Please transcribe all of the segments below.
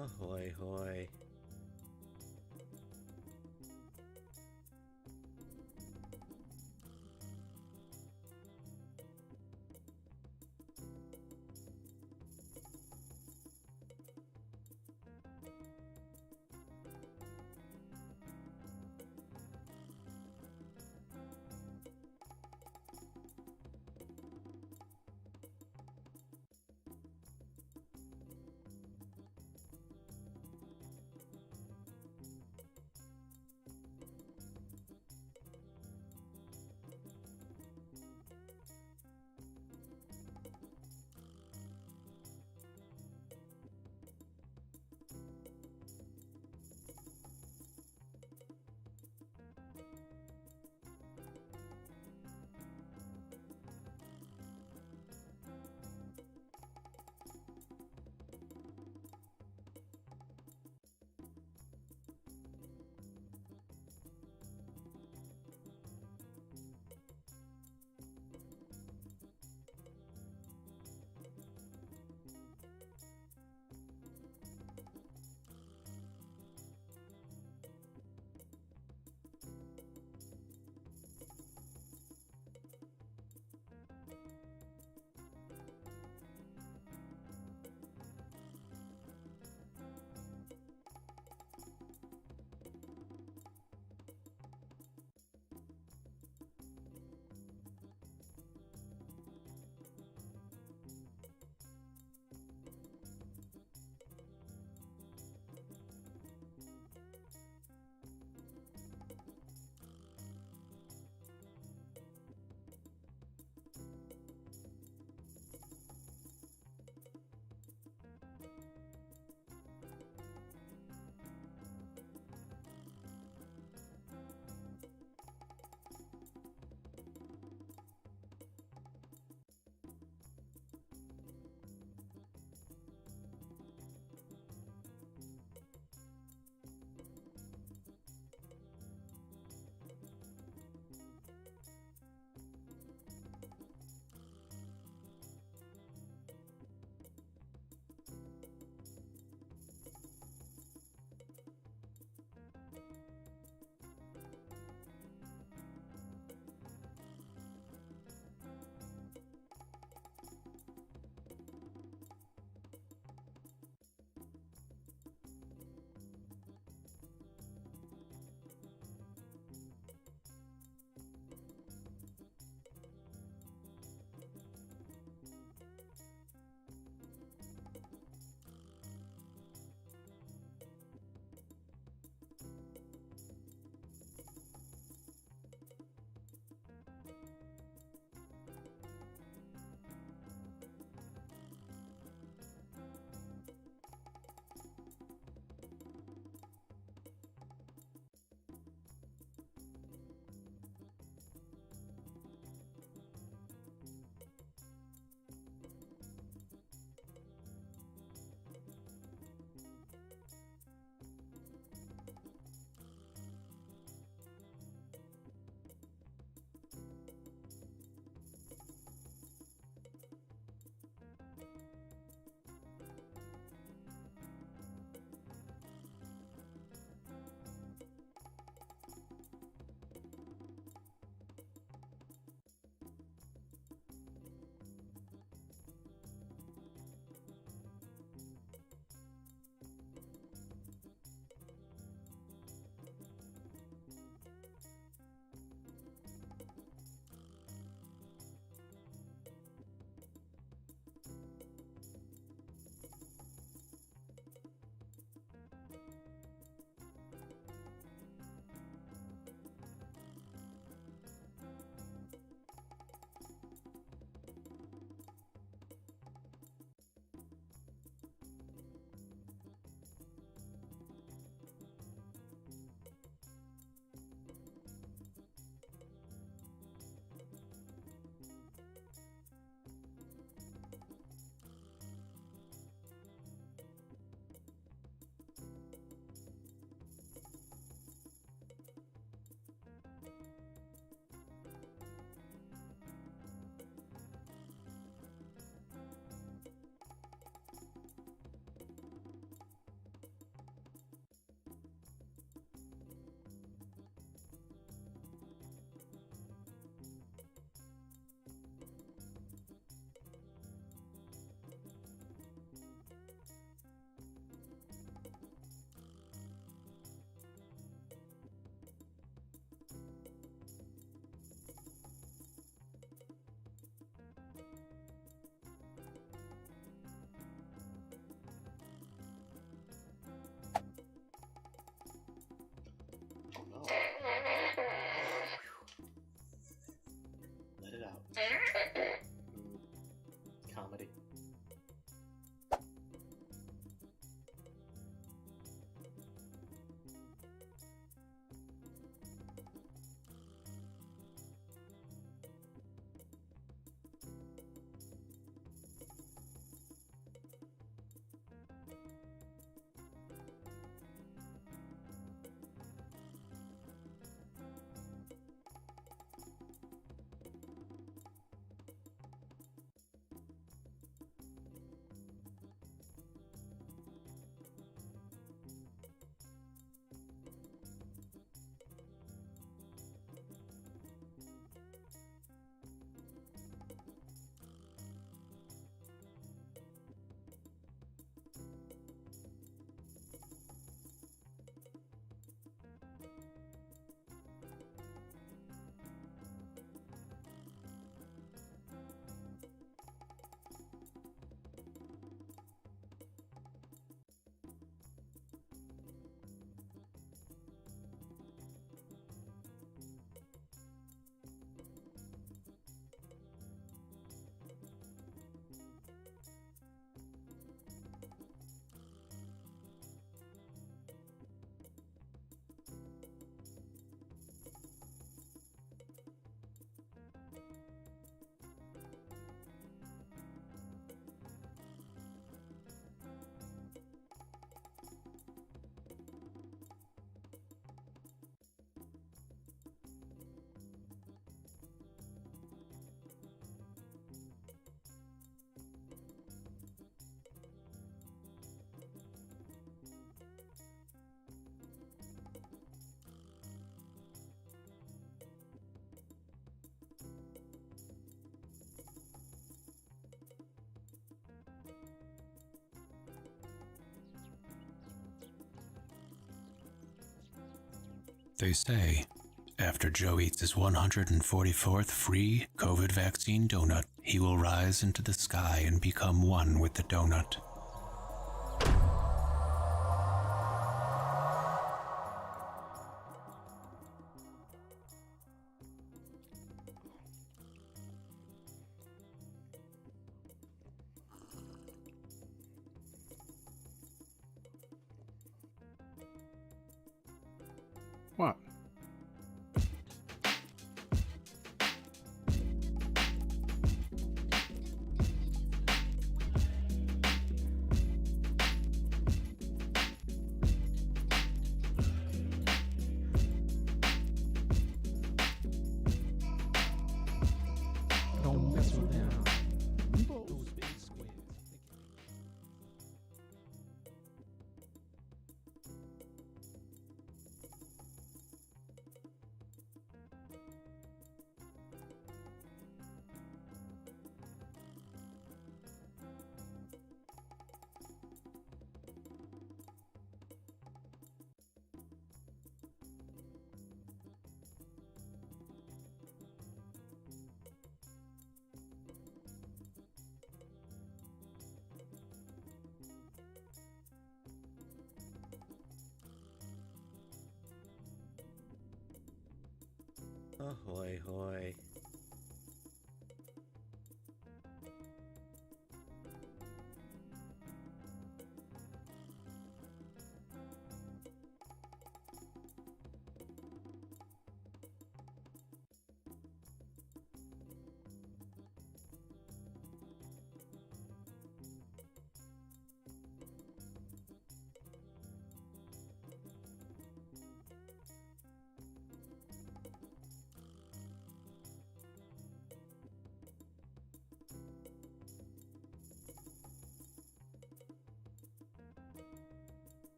Ahoy, hoy. They say, after Joe eats his 144th free COVID vaccine donut, he will rise into the sky and become one with the donut. What? Don't mess with them. Those big squares. Ahoy, hoy.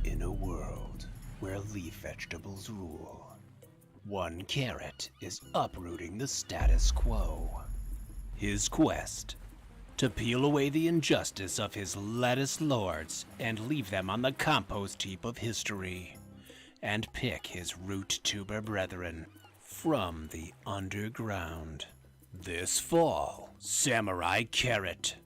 In a world where leaf vegetables rule, one carrot is uprooting the status quo. his quest to peel away the injustice of his lettuce lords and leave them on the compost heap of history, and pick his root tuber brethren from the underground. This fall, Samurai Carrot.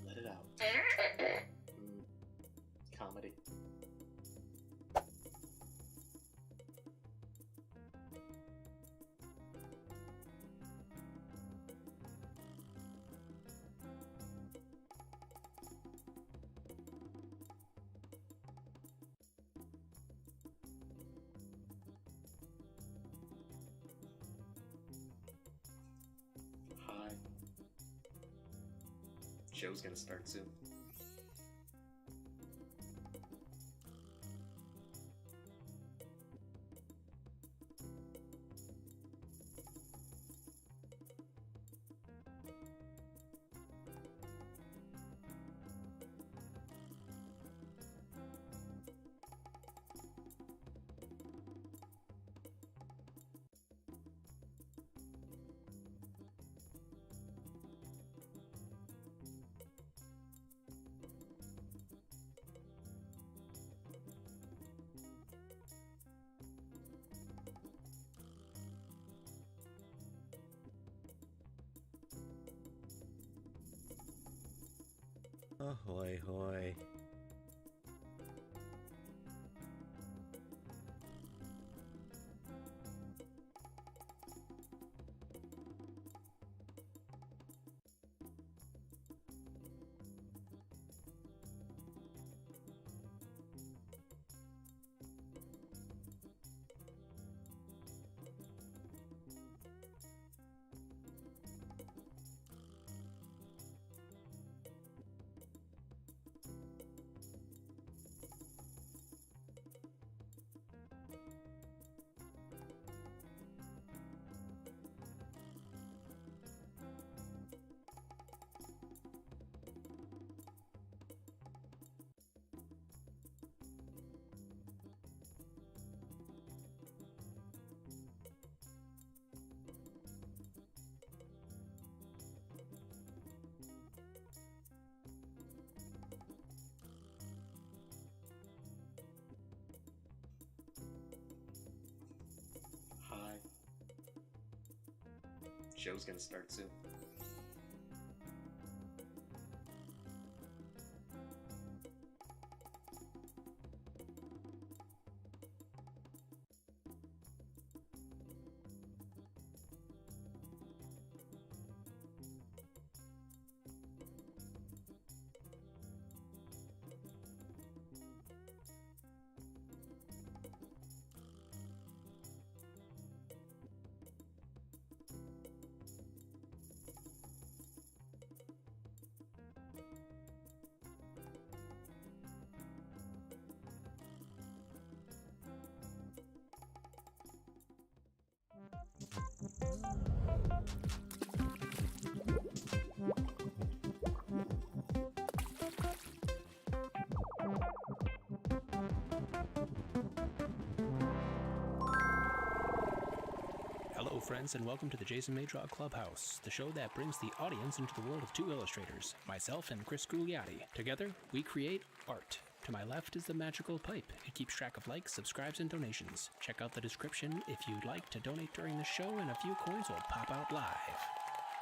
Let it out. Comedy. Hi. Show's gonna start soon. Ahoy hoy. Hi. Show's gonna start soon. friends, and welcome to the Jason May Draw Clubhouse, the show that brings the audience into the world of two illustrators, myself and Chris Gugliotti. Together, we create art. To my left is the magical pipe. It keeps track of likes, subscribes, and donations. Check out the description if you'd like to donate during the show, and a few coins will pop out live.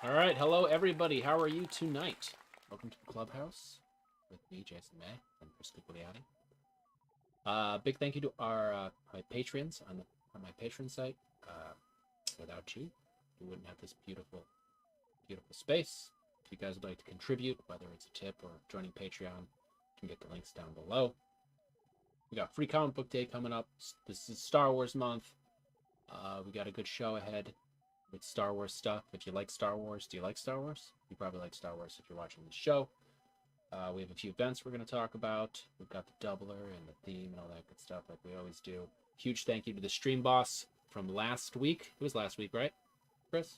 All right, hello everybody. How are you tonight? Welcome to the Clubhouse with me, Jason May, and Chris Gugliotti. Big thank you to our my patrons on my Patreon site. Without you, we wouldn't have this beautiful space. If you guys would like to contribute, whether it's a tip or joining Patreon, you can get the links down below. We got Free Comic Book Day coming up. This is Star Wars month. We got a good show ahead with Star Wars stuff. If you like Star Wars, do you like Star Wars? You probably like Star Wars if you're watching the show. We have a few events we're going to talk about. We've got the doubler and the theme and all that good stuff like we always do. Huge thank you to the stream boss from last week. It was last week, right, Chris?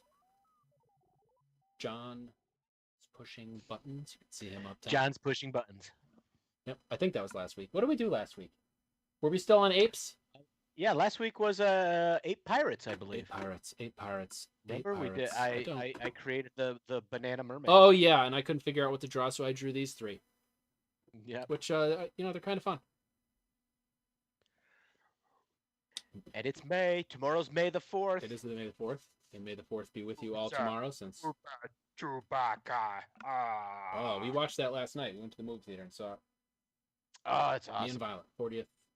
John is pushing buttons. You can see him up top. John's pushing buttons. Yep, I think that was last week. What did we do last week? Were we still on apes? Yeah, last week was 8 pirates, I believe. Eight pirates. Remember we did? I created the banana mermaid. Oh yeah, and I couldn't figure out what to draw, so I drew these three. Yeah. Which they're kind of fun. And it's May. Tomorrow's May the 4th. It is the May the 4th. And May the 4th be with you all tomorrow since... Chewbacca. Oh, we watched that last night. We went to the movie theater and saw it. Oh, it's awesome. Me and Violet.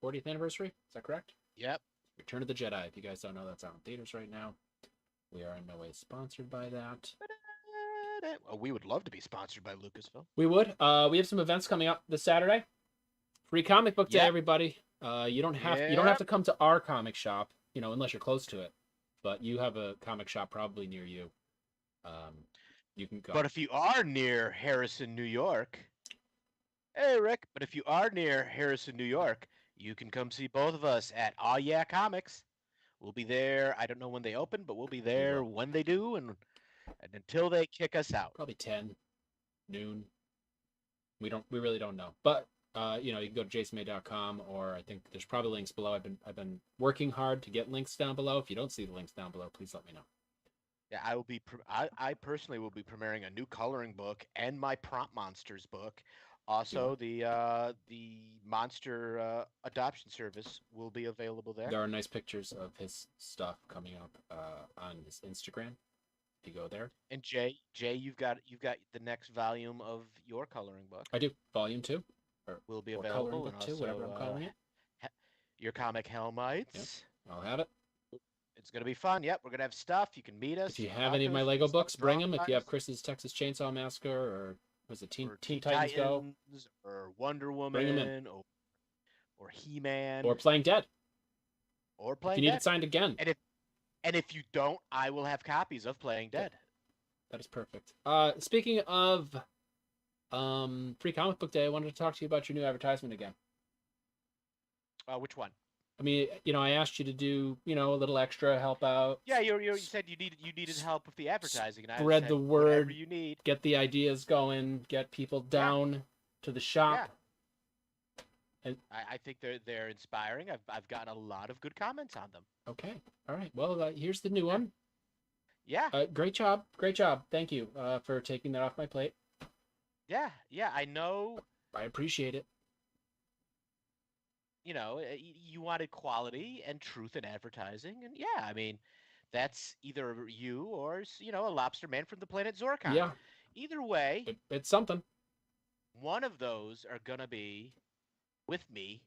40th anniversary? Is that correct? Yep. Return of the Jedi. If you guys don't know, that's out in theaters right now. We are in no way sponsored by that. Well, we would love to be sponsored by Lucasfilm. We would. We have some events coming up this Saturday. Free Comic Book Day, everybody. You don't have to come to our comic shop, unless you're close to it. But you have a comic shop probably near you. You can go. But if you are near Harrison, New York, hey Rick. But if you are near Harrison, New York, you can come see both of us at Aw Yeah Comics. We'll be there. I don't know when they open, but we'll be there when they do, and until they kick us out. Probably 10 noon. We really don't know. But you can go to jasonmay.com, or I think there's probably links below. I've been working hard to get links down below. If you don't see the links down below, please let me know. Yeah, I personally will be premiering a new coloring book and my Prompt Monsters book. Also, the monster adoption service will be available there. There are nice pictures of his stuff coming up on his Instagram. If you go there. And Jay, you've got the next volume of your coloring book. I do. Volume 2. Will be or available. Coloring book and 2, also, whatever I'm calling it. Your comic Helmites. Yep. I'll have it. It's going to be fun. Yep, we're going to have stuff. You can meet us. If you have any of my Lego books, bring them. If you have Chris's Texas Chainsaw Massacre, or was it Teen Titans Go? Or Wonder Woman, or He-Man. Or Playing Dead. If you need it signed again. And if you don't, I will have copies of Playing Dead. That is perfect. Speaking of Free Comic Book Day, I wanted to talk to you about your new advertisement again. Which one? I mean, I asked you to do, a little extra help out. Yeah, you said you needed help with the advertising, and spread the word. Whatever you need. Get the ideas going. Get people down to the shop. Yeah. And I think they're inspiring. I've gotten a lot of good comments on them. Okay. All right. Well, here's the new one. Yeah. Great job. Thank you for taking that off my plate. Yeah. I know. I appreciate it. You wanted quality and truth in advertising, and yeah, I mean, that's either you or a lobster man from the planet Zorkon. Yeah. Either way, it's something. One of those are gonna be with me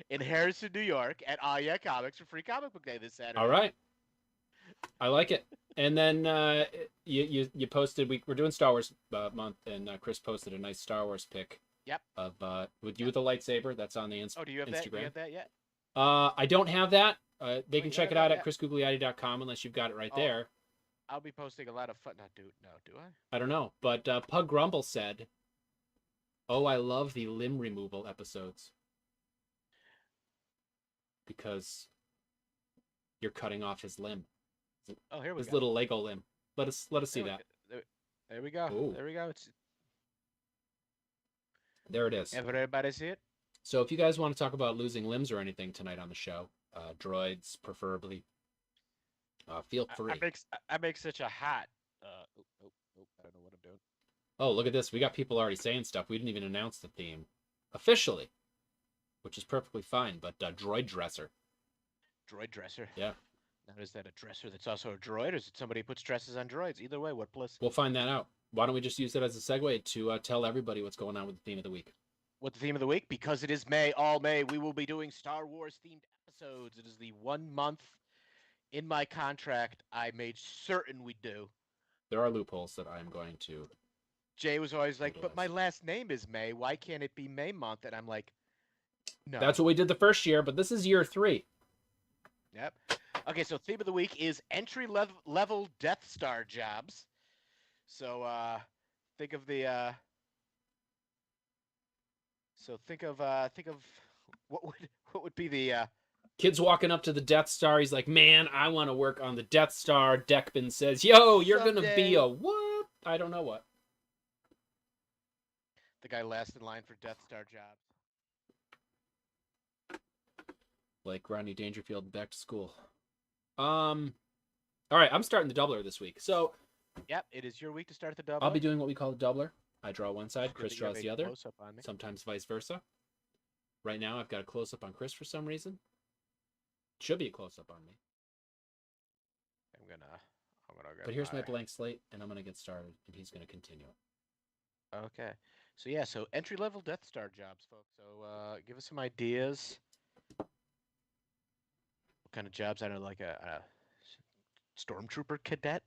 in Harrison, New York, at Aw Yeah Comics for Free Comic Book Day this Saturday. All right. I like it. And then you posted. We're doing Star Wars month, and Chris posted a nice Star Wars pic. Yep. Of with you with a lightsaber. That's on the Instagram. Oh, do you have that? Do you have that yet? I don't have that. They can check it out at chrisgugliotti.com unless you've got it right there. I'll be posting a lot of fun. Do I? I don't know, but Pug Grumble said, "Oh, I love the limb removal episodes because you're cutting off his limb. Oh, here we go. His little Lego limb. Let us see that. There we go. Ooh. There we go. There it is. Everybody see it? So if you guys want to talk about losing limbs or anything tonight on the show, droids preferably, Feel free. I make such a hot. I don't know what I'm doing. Oh, look at this. We got people already saying stuff. We didn't even announce the theme officially, which is perfectly fine. But droid dresser. Droid dresser. Yeah. Now, is that a dresser that's also a droid, or is it somebody who puts dresses on droids? Either way, what bliss? We'll find that out. Why don't we just use it as a segue to tell everybody what's going on with the theme of the week? What the theme of the week? Because it is May, all May, we will be doing Star Wars themed episodes. It is the 1 month in my contract I made certain we do. There are loopholes that I'm going to. Jay was always like, Utilize. but my last name is May. Why can't it be May month? And I'm like, no. That's what we did the first year, but this is year 3. Yep. Okay, so theme of the week is entry level Death Star jobs. So think of the think of what would be the Kid's walking up to the Death Star. He's like, man, I want to work on the Death Star. Deckman says, yo, you're going to be a what? I don't know what. the guy last in line for Death Star jobs. Like Rodney Dangerfield back to school. All right, I'm starting the doubler this week. So Yep, it is your week to start the double. I'll be doing what we call a doubler. I draw one side, Chris draws the other. Sometimes vice versa. Right now, I've got a close-up on Chris for some reason. Should be a close-up on me. I'm gonna go. But here's my blank slate, and I'm going to get started, and he's going to continue. Okay. So yeah, so entry level Death Star jobs, folks. So give us some ideas. What kind of jobs? I don't know, like a stormtrooper cadet?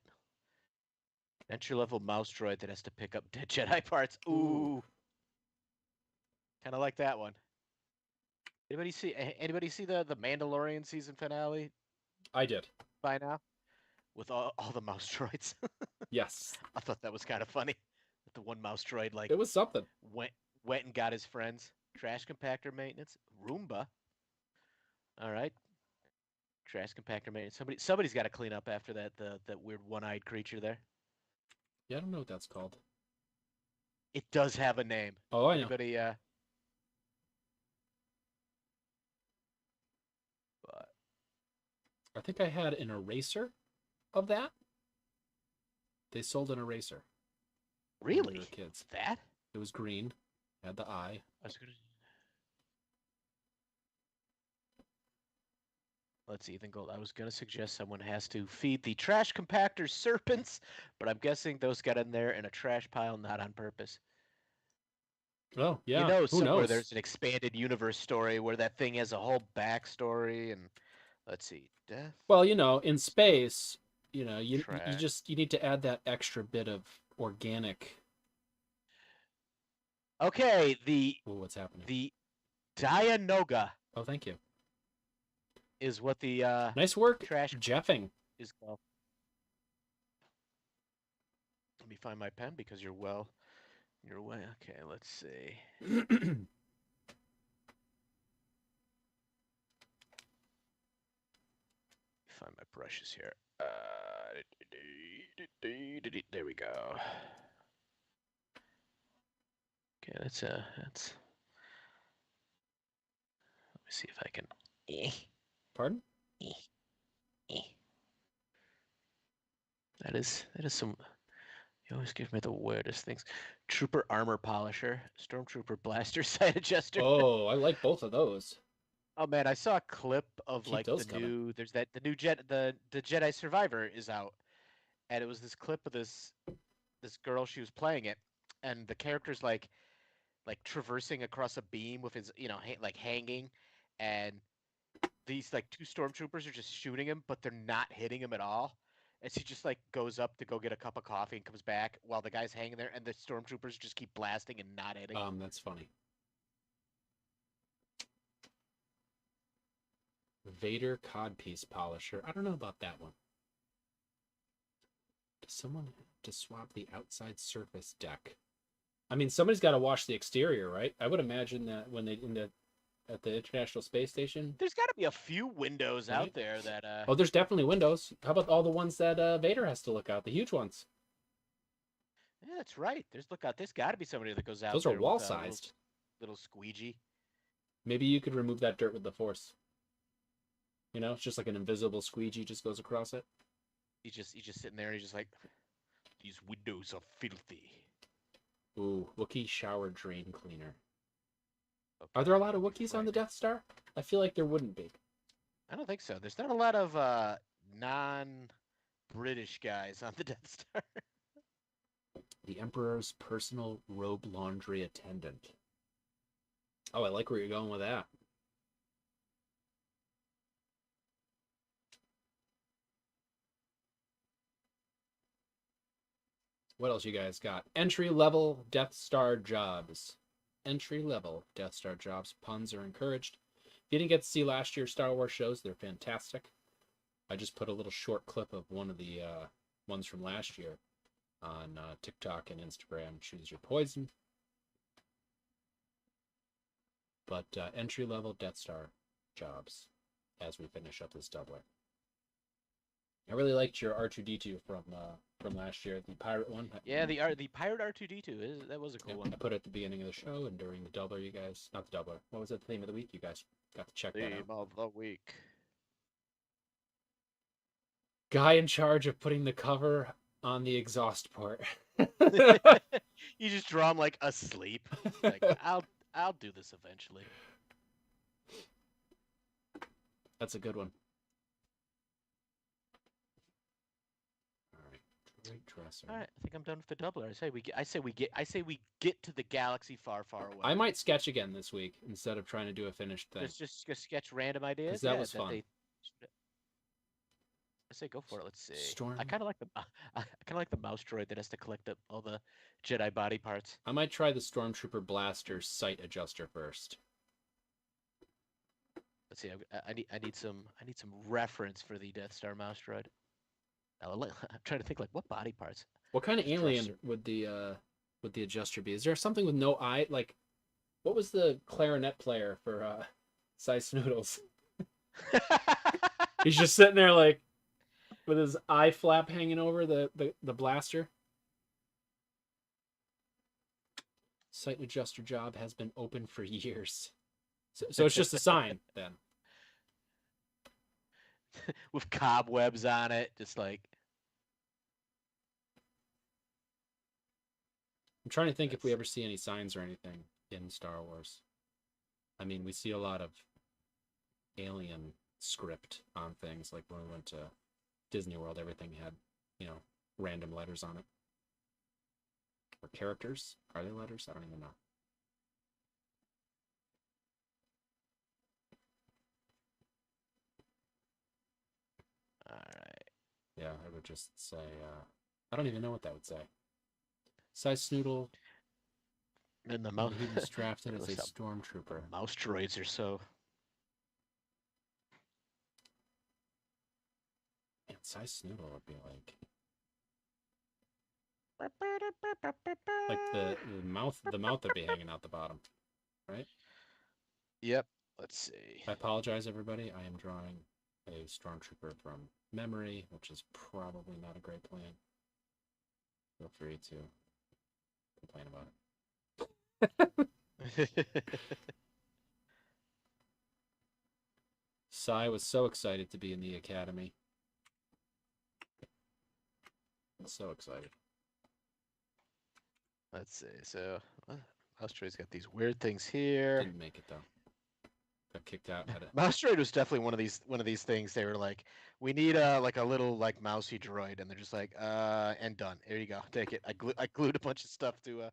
Entry level mouse droid that has to pick up dead Jedi parts. Ooh. Kind of like that one. Anybody see the Mandalorian season finale I did. by now? With all the mouse droids. Yes. I thought that was kind of funny. That the one mouse droid like It was something. went and got his friends. Trash compactor maintenance. Roomba. All right. Trash compactor maintenance. Somebody's got to clean up after that weird one-eyed creature there. Yeah, I don't know what that's called. It does have a name. Oh, I know. Anybody but I think I had an eraser of that. They sold an eraser. when really? we were kids. That? It was green. Had the eye. I was gonna. Let's see, Ethan Gold. I was gonna suggest someone has to feed the trash compactor serpents, but I'm guessing those got in there in a trash pile, not on purpose. Oh, yeah. You know, Who somewhere knows? there's an expanded universe story where that thing has a whole backstory, and let's see, death. Well, you know, in space, you know, you Trash. need to add that extra bit of organic. Okay, the Ooh, what's happening? Dianoga Oh, thank you. is what the Nice work, trash Jeffing. is called. Let me find my pen because you're well. You're way. Okay, let's see. Find my brushes here. There we go. Okay, that's. Let me see if I can. Pardon? That is some. You always give me the weirdest things. Trooper armor polisher, stormtrooper blaster sight adjuster. Oh, I like both of those. Oh man, I saw a clip of Keep like those the coming. new. There's the new the Jedi Survivor is out, and it was this clip of this girl. She was playing it, and the character's like traversing across a beam with his like hanging, and these like two stormtroopers are just shooting him, but they're not hitting him at all. And she just like goes up to go get a cup of coffee and comes back while the guy's hanging there, and the stormtroopers just keep blasting and not hitting. That's funny. Vader codpiece polisher. I don't know about that one. Does someone have to swap the outside surface deck? I mean, somebody's got to wash the exterior, right? I would imagine that when they at the International Space Station. There's got to be a few windows Right. out there that. Oh, there's definitely windows. How about all the ones that Vader has to look out? The huge ones. Yeah, that's right. There's got to be somebody that goes out. Those are there with, wall-sized. little squeegee. Maybe you could remove that dirt with the Force. You know, it's just like an invisible squeegee just goes across it. he's just sitting there and he's just like, these windows are filthy. Ooh, Wookiee shower drain cleaner. Okay, Are there a lot of that'd be Wookiees on the frightening. Death Star? I feel like there wouldn't be. I don't think so. There's not a lot of non-British guys on the Death Star. The Emperor's personal robe laundry attendant. Oh, I like where you're going with that. What else you guys got? Entry-level Death Star jobs. Entry-level Death Star jobs. Puns are encouraged. If you didn't get to see last year's Star Wars shows, they're fantastic. I just put a little short clip of one of the ones from last year on TikTok and Instagram. Choose your poison. But entry-level Death Star jobs as we finish up this doubler. I really liked your R2-D2 from last year, the pirate one. Yeah, the pirate R2-D2 that was a cool one. I put it at the beginning of the show and during the doubler, you guys, not the doubler. What was it, the theme of the week? You guys got to check that Theme out. of the week. Guy in charge of putting the cover on the exhaust port. You just draw him like asleep. Like I'll do this eventually. That's a good one. All right, great dresser. All right, I think I'm done with the doubler. I say we get to the galaxy far, far away. I might sketch again this week instead of trying to do a finished thing. Just sketch random ideas. 'Cause that was fun. I say go for it. Let's see. Storm. I kind of like the mouse droid that has to collect all the Jedi body parts. I might try the Stormtrooper Blaster sight adjuster first. Let's see. I need some reference for the Death Star mouse droid. I'm trying to think like what body parts. What kind of Just alien would the adjuster be? Is there something with no eye? Like, what was the clarinet player for Size Noodles? He's just sitting there like with his eye flap hanging over the blaster. Sight adjuster job has been open for years. So it's just a sign then. With cobwebs on it, just like. I'm trying to think if we ever see any signs or anything in Star Wars. I mean, we see a lot of alien script on things, like when we went to Disney World, everything had, random letters on it. Or characters? Are they letters? I don't even know. Alright. Yeah, I would just say, I don't even know what that would say. Size Snoodle. And the mouse. He was drafted as a stormtrooper. Mouse droids are so. Man, Size Snoodle would be like the mouth would be hanging out the bottom, right? Yep. Let's see. I apologize, everybody. I am drawing a stormtrooper from memory, which is probably not a great plan. Feel free to complain about it. Sai was so excited to be in the academy. So excited. Let's see. So, Mouse Droid's got these weird things here. Didn't make it though. Got kicked out. Mouse Droid was definitely one of these things. They were like, we need like a little like mousy droid, and they're just like, and done. There you go. Take it. I glued a bunch of stuff to.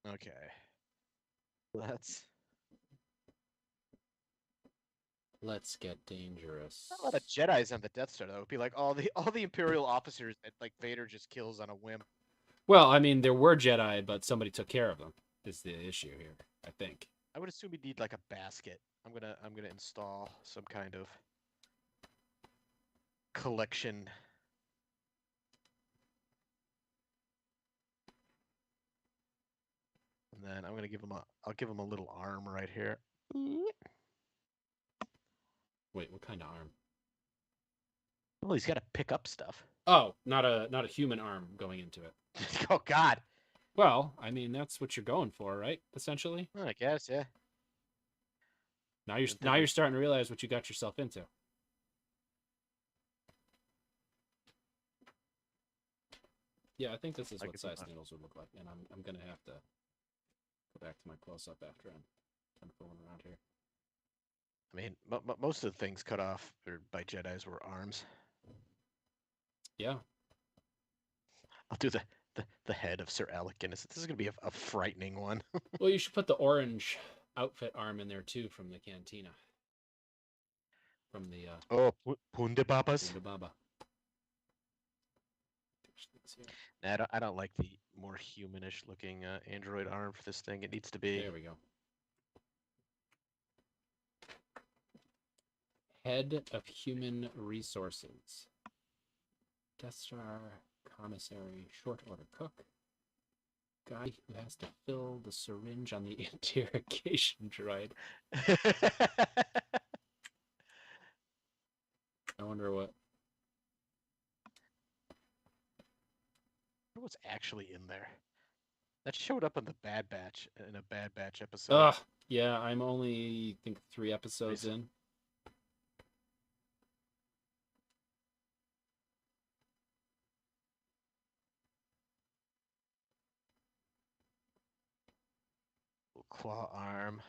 Okay. Let's get dangerous. Not a lot of Jedis on the Death Star. That would be like all the Imperial officers that like Vader just kills on a whim. Well, I mean, there were Jedi, but somebody took care of them. Is the issue here? I think. I would assume you'd need like a basket. I'm gonna install some kind of collection. And then I'm gonna I'll give him a little arm right here. Wait, what kind of arm? Well, he's got to pick up stuff. Oh, not a human arm going into it. Oh God. Well, I mean, that's what you're going for, right? Essentially. Well, I guess, yeah. Now you're starting to realize what you got yourself into. Yeah, I think this is what size needles would look like, and I'm gonna have to go back to my close-up after I'm fooling around here. I mean, most of the things cut off by Jedis were arms. Yeah. I'll do the head of Sir Alec Guinness. This is gonna be a frightening one. Well, you should put the orange outfit arm in there too from the cantina. From the Punde Babas. Punde Baba. I don't like the more humanish looking android arm for this thing. It needs to be. There we go. Head of Human Resources. Death Star Commissary Short Order Cook. Guy who has to fill the syringe on the interrogation droid. I wonder what's actually in there. That showed up in the Bad Batch in a Bad Batch episode. Ugh. Yeah, I'm only, I think, 3 episodes in. Claw arm.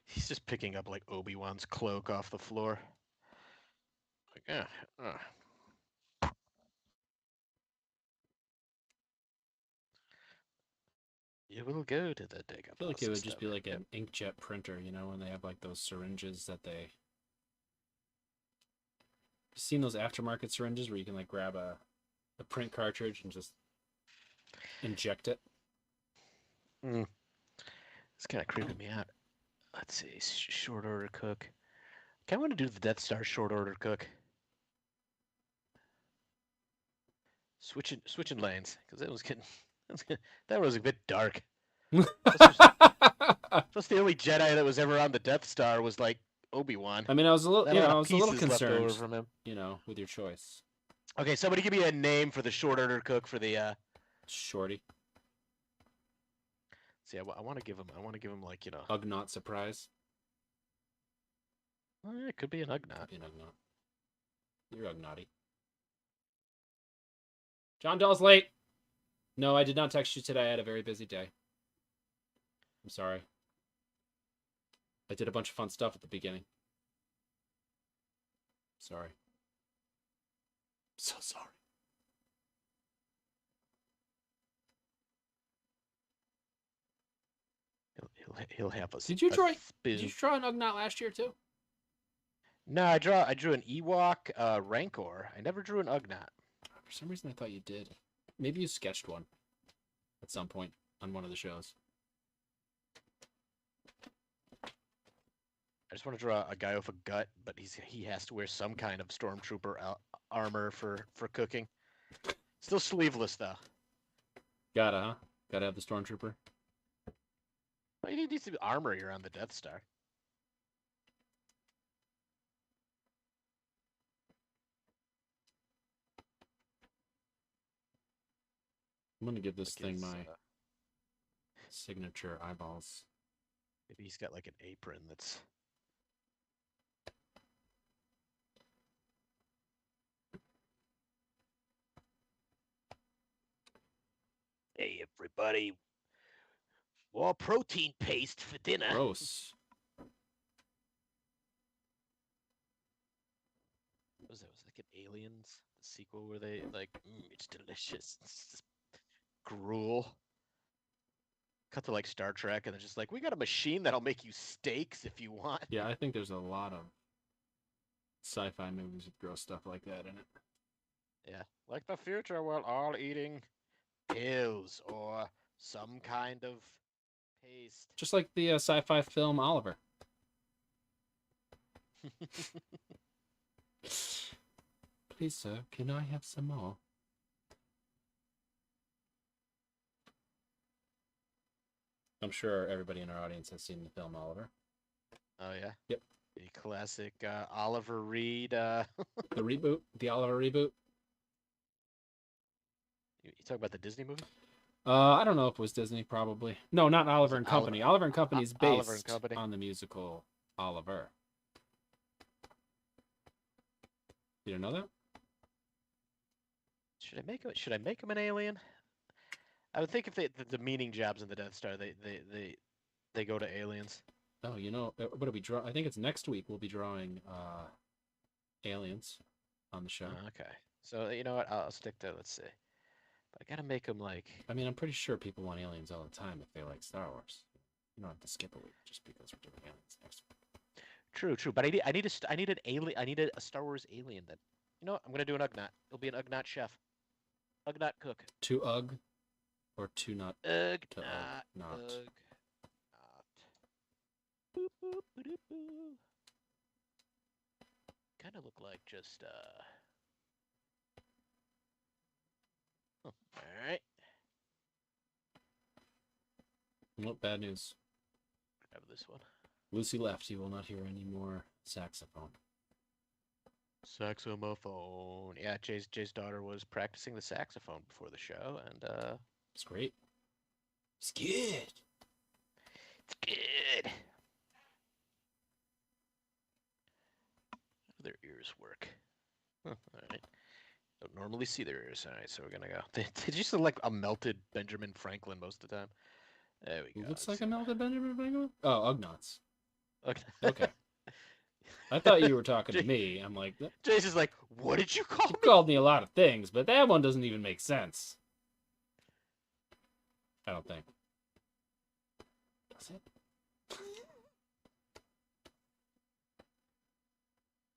He's just picking up like Obi-Wan's cloak off the floor. Like, yeah. You will go to the dig. I feel like it would just be like an inkjet printer, you know, when they have like those syringes that they. You seen those aftermarket syringes where you can like grab a print cartridge and just inject it? It's kind of creeping me out. Let's see, short order cook. I want to do the Death Star short order cook. Switching lanes because that was a bit dark. Plus, the only Jedi that was ever on the Death Star was like Obi-Wan. I mean, I was a little concerned, from him. You know, with your choice. Okay, somebody give me a name for the short order cook for the Shorty. See, I want to give him. Like, you know. Ugnaught surprise. It could be an Ugnaught. Could be an Ugnaught. You're Ugnaughty. John Doll's late. No, I did not text you today. I had a very busy day. I'm sorry. I did a bunch of fun stuff at the beginning. Sorry. So sorry. He'll have us. Did you draw an Ugnaught last year too? No, I drew an Ewok Rancor. I never drew an Ugnaught. For some reason, I thought you did. Maybe you sketched one at some point on one of the shows. I just want to draw a guy with a gut, but he has to wear some kind of stormtrooper armor for cooking. Still sleeveless though. Gotta have the stormtrooper. Well, he needs to be armor here on the Death Star. I'm gonna give this thing my signature eyeballs. Maybe he's got like an apron that's. Hey everybody! More protein paste for dinner. Gross. What was that? Was it like an Aliens sequel where they like, it's delicious. It's just gruel. Cut to like Star Trek, and they're just like, we got a machine that'll make you steaks if you want. Yeah, I think there's a lot of sci-fi movies with gross stuff like that in it. Yeah, like the future, we're all eating pills or some kind of paste. Just like the sci-fi film Oliver. Please, sir, can I have some more? I'm sure everybody in our audience has seen the film Oliver. Oh, yeah? Yep. The classic Oliver Reed. The reboot? The Oliver reboot? You talking about the Disney movie? I don't know if it was Disney, probably. No, not Oliver and it Company. Oliver and Company is Oliver based and Company? on the musical Oliver. You didn't know that? Should I make him an alien? I would think if the meaning jobs in the Death Star, they go to aliens. Oh, what do we draw? I think it's next week we'll be drawing aliens on the show. Okay. So you know what? I'll stick to, let's see. But I gotta make them like. I mean, I'm pretty sure people want aliens all the time if they like Star Wars. You don't have to skip a week just because we're doing aliens next week. True. But I need an alien. I need a Star Wars alien. That, you know what? I'm gonna do an Ugnaught. It'll be an Ugnaught chef. Ugnaught cook. To Ugg, or to not. Ugnaught. To Ugg, not. Ugnaught. Boop, boop, boop, boop. Kind of look like just Oh, all right. Nope, bad news. Grab this one. Lucy left. You will not hear any more saxophone. Saxophone. Yeah, Jay's daughter was practicing the saxophone before the show, and It's great. It's good. it's good. How do their ears work? Huh, all right. Don't normally see their ears. All right, so we're gonna go. They just look like a melted Benjamin Franklin most of the time. There we Who go. looks like a melted Benjamin Franklin? Oh, Ugnaughts. Okay. Okay. I thought you were talking to me. I'm like, you Jay's is like, what did you call me? called me a lot of things, but that one doesn't even make sense. I don't think. Does it?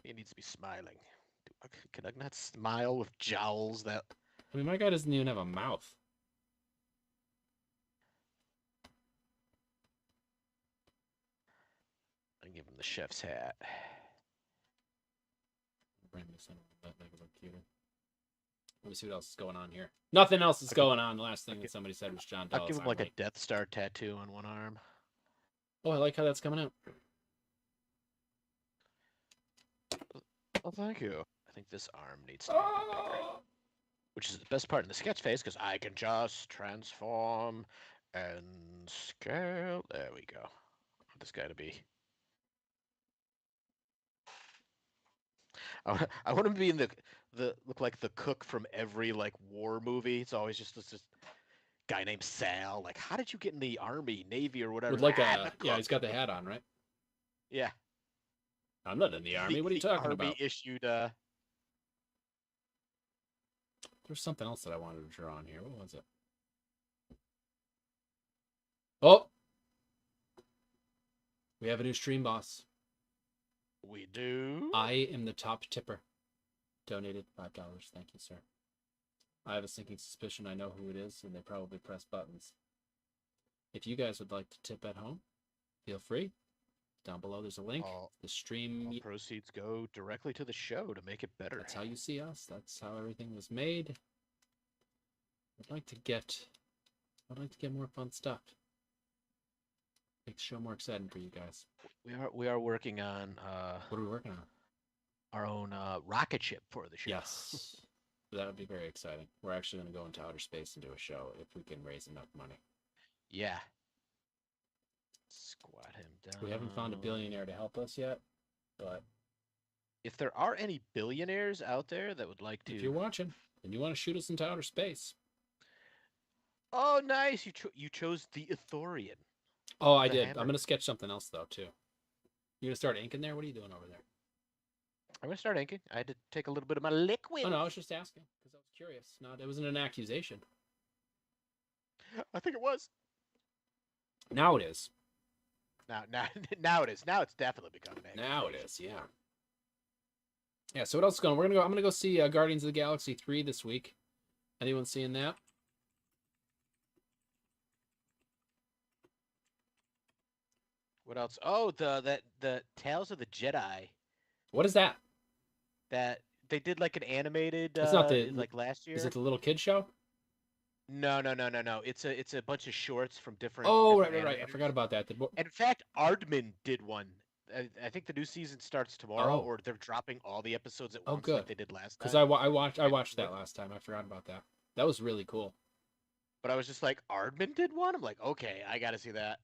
He needs to be smiling. Can Ugnaught smile with jowls that? I mean, my guy doesn't even have a mouth. I give him the chef's hat. Bring this in a little bit, make it look cuter. Let me see what else is going on here. Nothing else is going on. The last thing that somebody said was John Dallas. I'll give him like a Death Star tattoo on one arm. Oh, I like how that's coming out. Oh, thank you. I think this arm needs to be a bit bigger. Which is the best part in the sketch phase, because I can just transform and scale. There we go. I want this guy to be. I want him to be in the look like the cook from every like war movie. It's always just this guy named Sal. Like, how did you get in the army, navy, or whatever? With like I'm a the yeah, he's cook." got the hat on, right? Yeah. I'm not in the army. What are you talking army about? issued. There's something else that I wanted to draw on here. What was it? Oh, we have a new stream boss. We do. I am the top tipper. Donated $5. Thank you, sir. I have a sinking suspicion I know who it is, and they probably press buttons. If you guys would like to tip at home, feel free. Down below, there's a link. The stream. All proceeds go directly to the show to make it better. That's how you see us. That's how everything was made. I'd like to get more fun stuff. Make the show more exciting for you guys. We are working on What are we working on? our own rocket ship for the show. Yes. That would be very exciting. We're actually going to go into outer space and do a show if we can raise enough money. Yeah. Squat him down. We haven't found a billionaire to help us yet, but If there are any billionaires out there that would like to, if you're watching and you want to shoot us into outer space. Oh, nice! You chose the Ithorian. Oh, I The did. hammer. I'm going to sketch something else though too. You going to start inking there? What are you doing over there? I'm gonna start inking. I had to take a little bit of my liquid. Oh no, I was just asking because I was curious. It wasn't an accusation. I think it was. Now it is. Now it is. Now it's definitely becoming. Now it is. Yeah. Yeah. So what else is going on? I'm gonna go see Guardians of the Galaxy 3 this week. Anyone seeing that? What else? Oh, the Tales of the Jedi. What is that? That they did like an animated. It's not the like last year. Is it the little kid show? No. It's a bunch of shorts from different. Oh, different right. I animators. forgot about that. In fact, Aardman did one. I think the new season starts tomorrow, Oh. or they're dropping all the episodes at Oh, once good. like they did last time. Because I watched that last time. I forgot about that. That was really cool. but I was just like, Aardman did one? I'm like, okay, I gotta see that.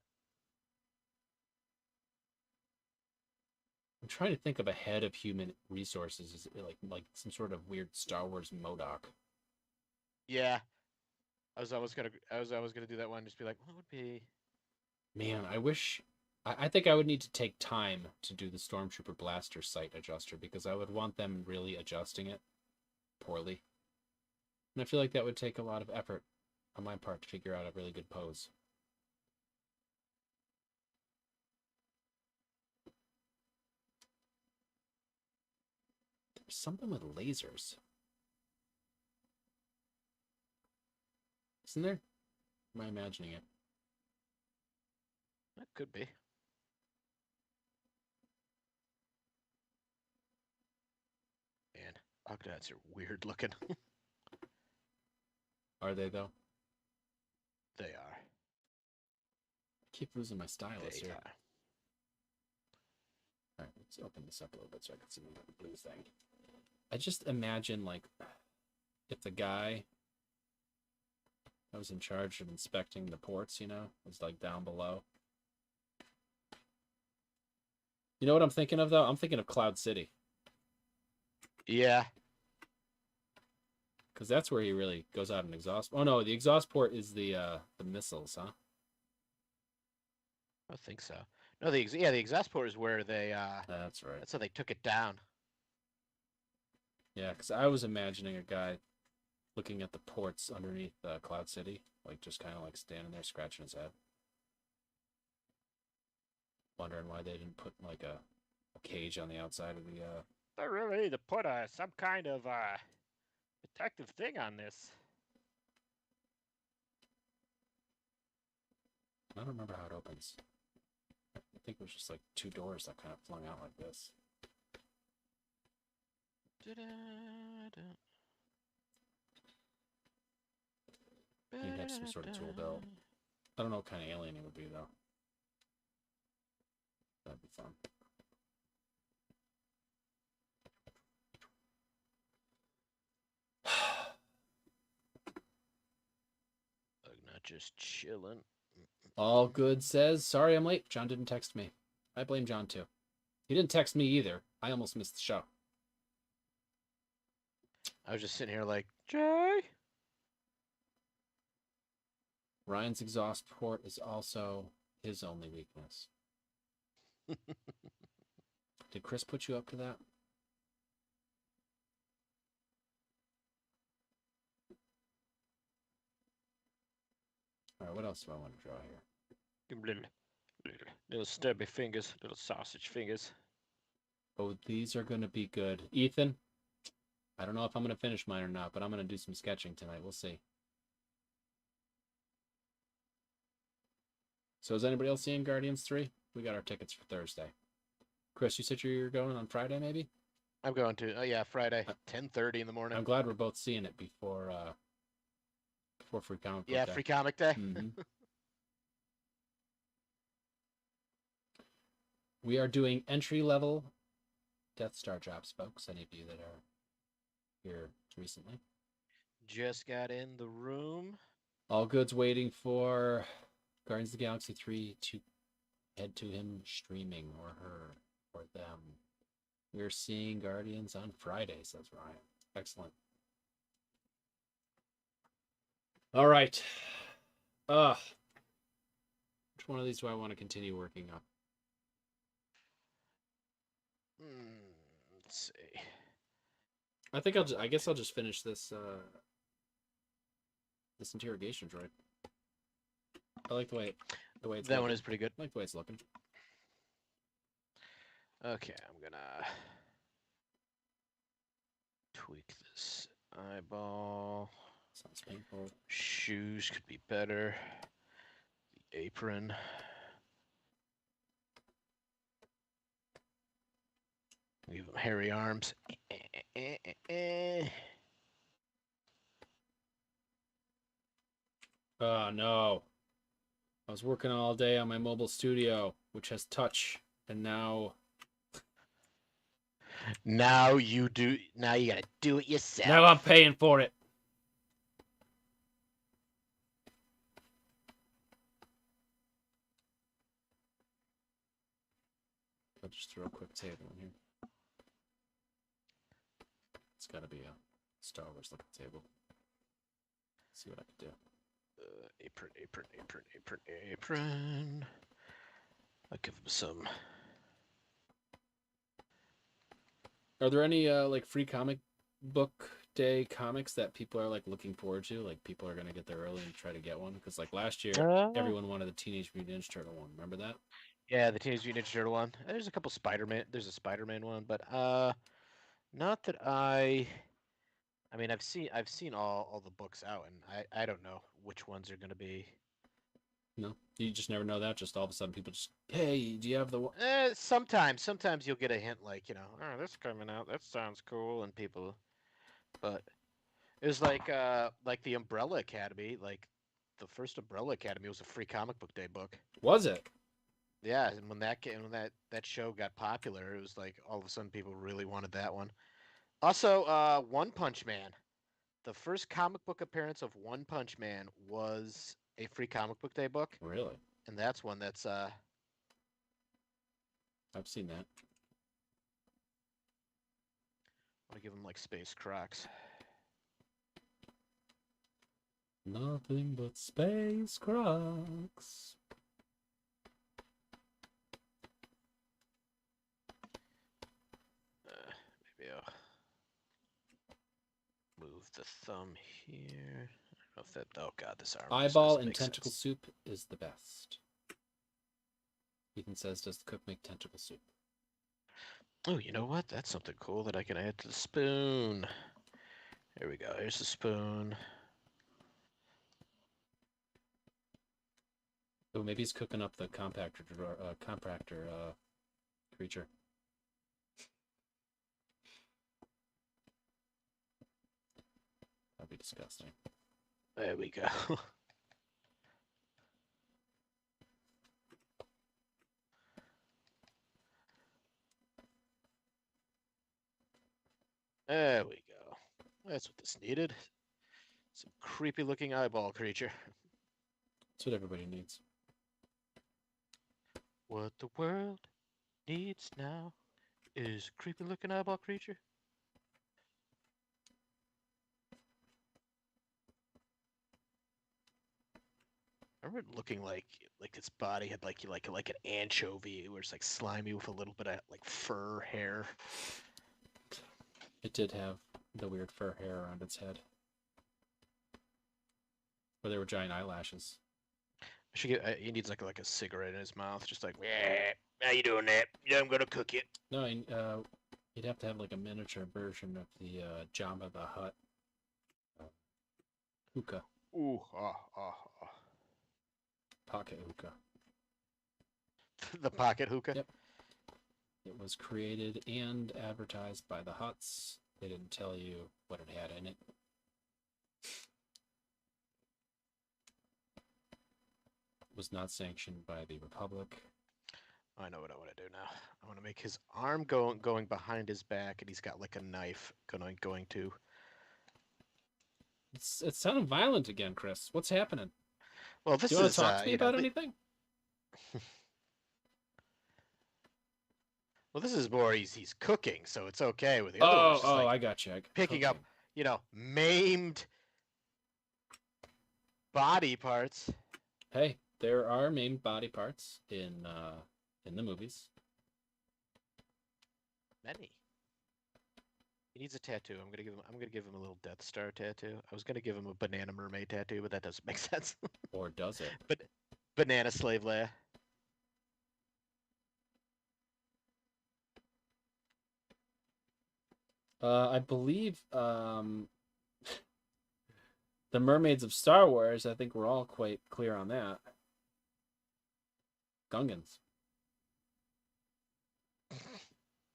I'm trying to think of a head of human resources. Is it like some sort of weird Star Wars MODOK? Yeah. I was always gonna do that one, just be like, what would be Man, I wish. I think I would need to take time to do the Stormtrooper Blaster sight adjuster because I would want them really adjusting it poorly. And I feel like that would take a lot of effort on my part to figure out a really good pose. There's something with lasers. Isn't there? Am I imagining it? that could be. Man, Octods are weird looking. Are they though? They are. I keep losing my stylus They here. are. Alright, let's open this up a little bit so I can see the blue thing. I just imagine, like, if the guy that was in charge of inspecting the ports, was, like, down below. You know what I'm thinking of, though? I'm thinking of Cloud City. Yeah. Because that's where he really goes out and exhaust. Oh, no, the exhaust port is the missiles, huh? I think so. No, the exhaust port is where they That's right. that's how they took it down. Yeah, because I was imagining a guy looking at the ports underneath Cloud City, like just kind of like standing there scratching his head, wondering why they didn't put like a cage on the outside of the. They really need to put some kind of protective thing on this. I don't remember how it opens. I think it was just like two doors that kind of flung out like this. You'd have some sort of tool belt. I don't know what kind of alien it would be though. That'd be fun. Not just chilling. All good says, sorry I'm late. John didn't text me. I blame John too. He didn't text me either. I almost missed the show. I was just sitting here like, Jay. Ryan's exhaust port is also his only weakness. Did Chris put you up to that? All right, what else do I want to draw here? Little stubby fingers, little sausage fingers. Oh, these are going to be good. Ethan, I don't know if I'm going to finish mine or not, but I'm going to do some sketching tonight. We'll see. So is anybody else seeing Guardians 3? We got our tickets for Thursday. Chris, you said you're going on Friday, maybe? I'm going to. Oh yeah, Friday, 10:30 in the morning. I'm glad we're both seeing it before Free Comic Book Yeah, Day. Free Comic Day. Mm-hmm. We are doing entry-level Death Star drops, folks. Any of you that are here recently. Just got in the room. All goods waiting for Guardians of the Galaxy 3 to head to him streaming, or her, or them. We're seeing Guardians on Friday, says Ryan. Excellent. All right. Which one of these do I want to continue working on? Let's see. I think I guess I'll just finish this this interrogation droid. I like the way it's That looking. one is pretty good. I like the way it's looking. Okay, I'm gonna tweak this eyeball. Sounds painful. Shoes could be better. The apron. Give him hairy arms. Oh no. I was working all day on my mobile studio, which has touch, and now Now you gotta do it yourself. I'm paying for it. I'll just throw a quick table in here. It's got to be a Star Wars looking table. Let's see what I can do. Apron. I'll give him some. Are there any like free comic book day comics that people are like looking forward to? Like people are gonna get there early and try to get one? Because like last year, everyone wanted the Teenage Mutant Ninja Turtle one. Remember that? Yeah, the Teenage Mutant Ninja Turtle one. There's a couple Spider-Man. There's a Spider-Man one, but not that I mean, I've seen all the books out, and I don't know which ones are gonna be. No, you just never know that. Just all of a sudden, people just, hey, do you have the one? Sometimes you'll get a hint like, oh, this is coming out. That sounds cool, and people. But it was like the Umbrella Academy. Like the first Umbrella Academy was a free comic book day book. Was it? Yeah, and when that show got popular, it was like all of a sudden people really wanted that one. Also, One Punch Man. The first comic book appearance of One Punch Man was a free comic book day book, Really? and that's one that's I've seen that. I want to give him like space Crocs. Nothing but space Crocs. Maybe I'll move the thumb here. I don't know if that. Oh God, this arm. Eyeball doesn't and make tentacle sense. soup is the best. Ethan says, does the cook make tentacle soup? Oh, you know what? That's something cool that I can add to the spoon. There we go. Here's the spoon. Oh, maybe he's cooking up the compactor creature. That'd be disgusting. There we go. There we go. That's what this needed. Some creepy looking eyeball creature. That's what everybody needs. What the world needs now is a creepy looking eyeball creature. I remember it looking like its body had like an anchovy, where it's like slimy with a little bit of like fur hair. It did have the weird fur hair around its head. But there were giant eyelashes. I should get. He needs like a cigarette in his mouth, just like, yeah. How you doing, that? Yeah, I'm gonna cook it. No, you'd have to have like a miniature version of the Jabba the Hutt hookah. Ooh, Pocket hookah. The pocket hookah. Yep. It was created and advertised by the Hutts. They didn't tell you what it had in it. It was not sanctioned by the Republic. I know what I want to do now. I want to make his arm going behind his back, and he's got like a knife going to. It sounded violent again, Chris. What's happening? Well, this Do you want is to talk to me about anything? Well, this is more he's cooking, so it's okay with the other ones. Oh, Like I got you. picking up, maimed body parts. Hey, there are maimed body parts in the movies. Many. He needs a tattoo. I'm gonna give him a little Death Star tattoo. I was gonna give him a banana mermaid tattoo, but that doesn't make sense. Or does it? But banana slave Leia. I believe the mermaids of Star Wars, I think we're all quite clear on that. Gungans.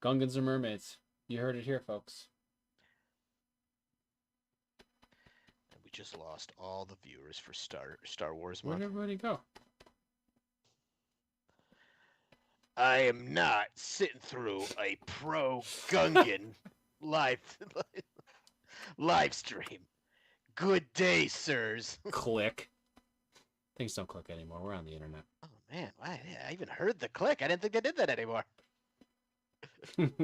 Gungans are mermaids. You heard it here, folks. And we just lost all the viewers for Star Wars Where'd month. everybody go? I am not sitting through a pro Gungan live stream. Good day, sirs. Click. Things don't click anymore. We're on the internet. Oh man, I even heard the click. I didn't think they did that anymore. There we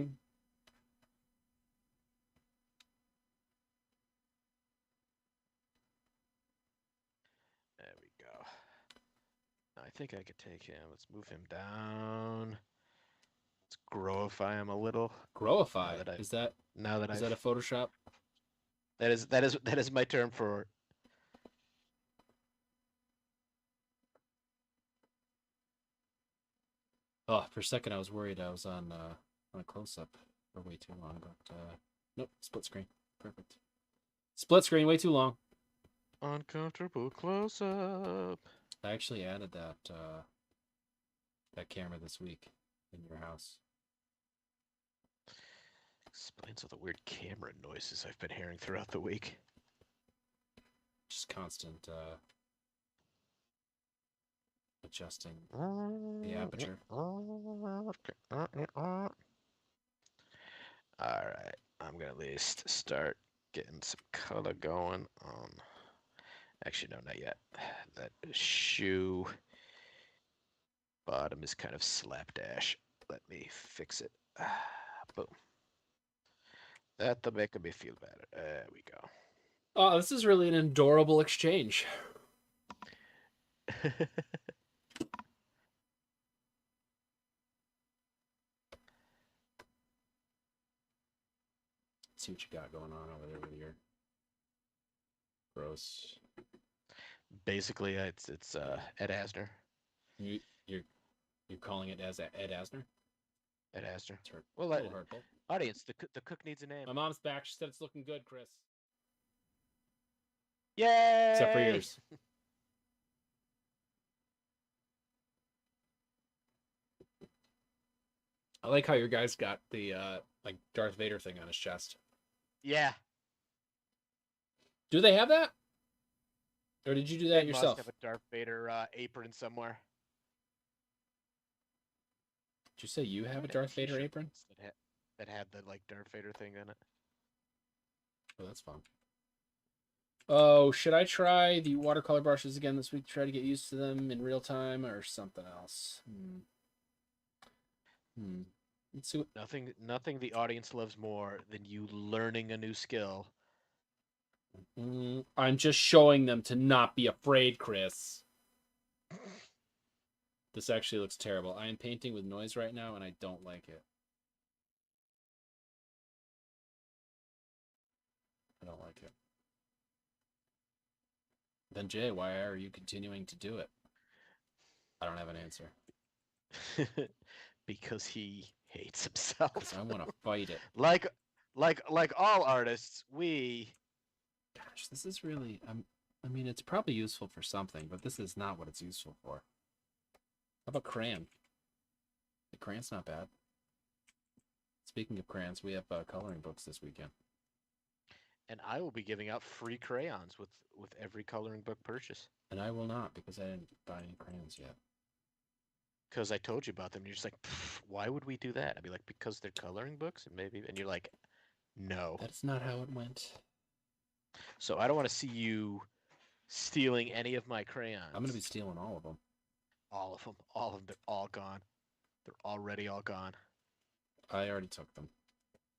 go. I think I could take him. Let's move him down. Let's growify him a little. Growify. Now that I've, Is that now that is I've, that a Photoshop? that is my term for. Oh, for a second I was worried I was on a close-up for way too long, but nope, split screen. Perfect. Split screen, way too long. Uncomfortable close up. I actually added that that camera this week in your house. Explains all the weird camera noises I've been hearing throughout the week. Just constant adjusting the aperture. Alright, I'm gonna at least start getting some color going on. Actually, no, not yet. That shoe bottom is kind of slapdash. Let me fix it. Boom. That'll make me feel better. There we go. Oh, this is really an adorable exchange. Let's see what you got going on over there with your gross. Basically, it's Ed Asner. You're calling it as Ed Asner? Ed Asner. It's hurt. Well, A little hurtful. audience, the cook needs a name. My mom's back. She said it's looking good, Chris. Yay! Except for yours. I like how your guy's got the like Darth Vader thing on his chest. Yeah. Do they have that? Or did you do that They yourself? must have a Darth Vader apron somewhere. Did you say you have a Had Darth Vader t-shirt apron? that had the like Darth Vader thing in it. Oh, that's fun. Oh, should I try the watercolor brushes again this week to try to get used to them in real time or something else? Let's see what... Nothing the audience loves more than you learning a new skill. I'm just showing them to not be afraid, Chris. This actually looks terrible. I am painting with noise right now, and I don't like it. I don't like it. Then, Jay, why are you continuing to do it? I don't have an answer. Because he hates himself. Because I want to fight it. like all artists, we... Gosh, this is really... I mean, it's probably useful for something, but this is not what it's useful for. How about crayon? The crayon's not bad. Speaking of crayons, we have coloring books this weekend. And I will be giving out free crayons with every coloring book purchase. And I will not, because I didn't buy any crayons yet. Because I told you about them, and you're just like, why would we do that? I'd be like, because they're coloring books, and you're like, no. That's not how it went. So I don't want to see you stealing any of my crayons. I'm going to be stealing all of them. All of them. They're all gone. They're already all gone. I already took them.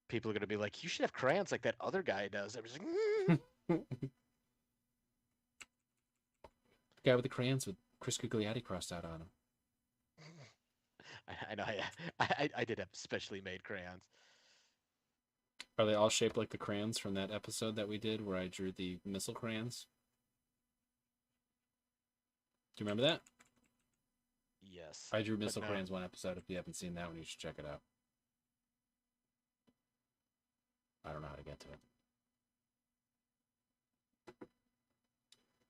People are going to be like, you should have crayons like that other guy does. I'm just like, Guy with the crayons with Chris Gugliotti crossed out on him. I know. I did have specially made crayons. Are they all shaped like the crayons from that episode that we did where I drew the missile crayons? Do you remember that? Yes. I drew missile no. crayons one episode. If you haven't seen that one, you should check it out. I don't know how to get to it.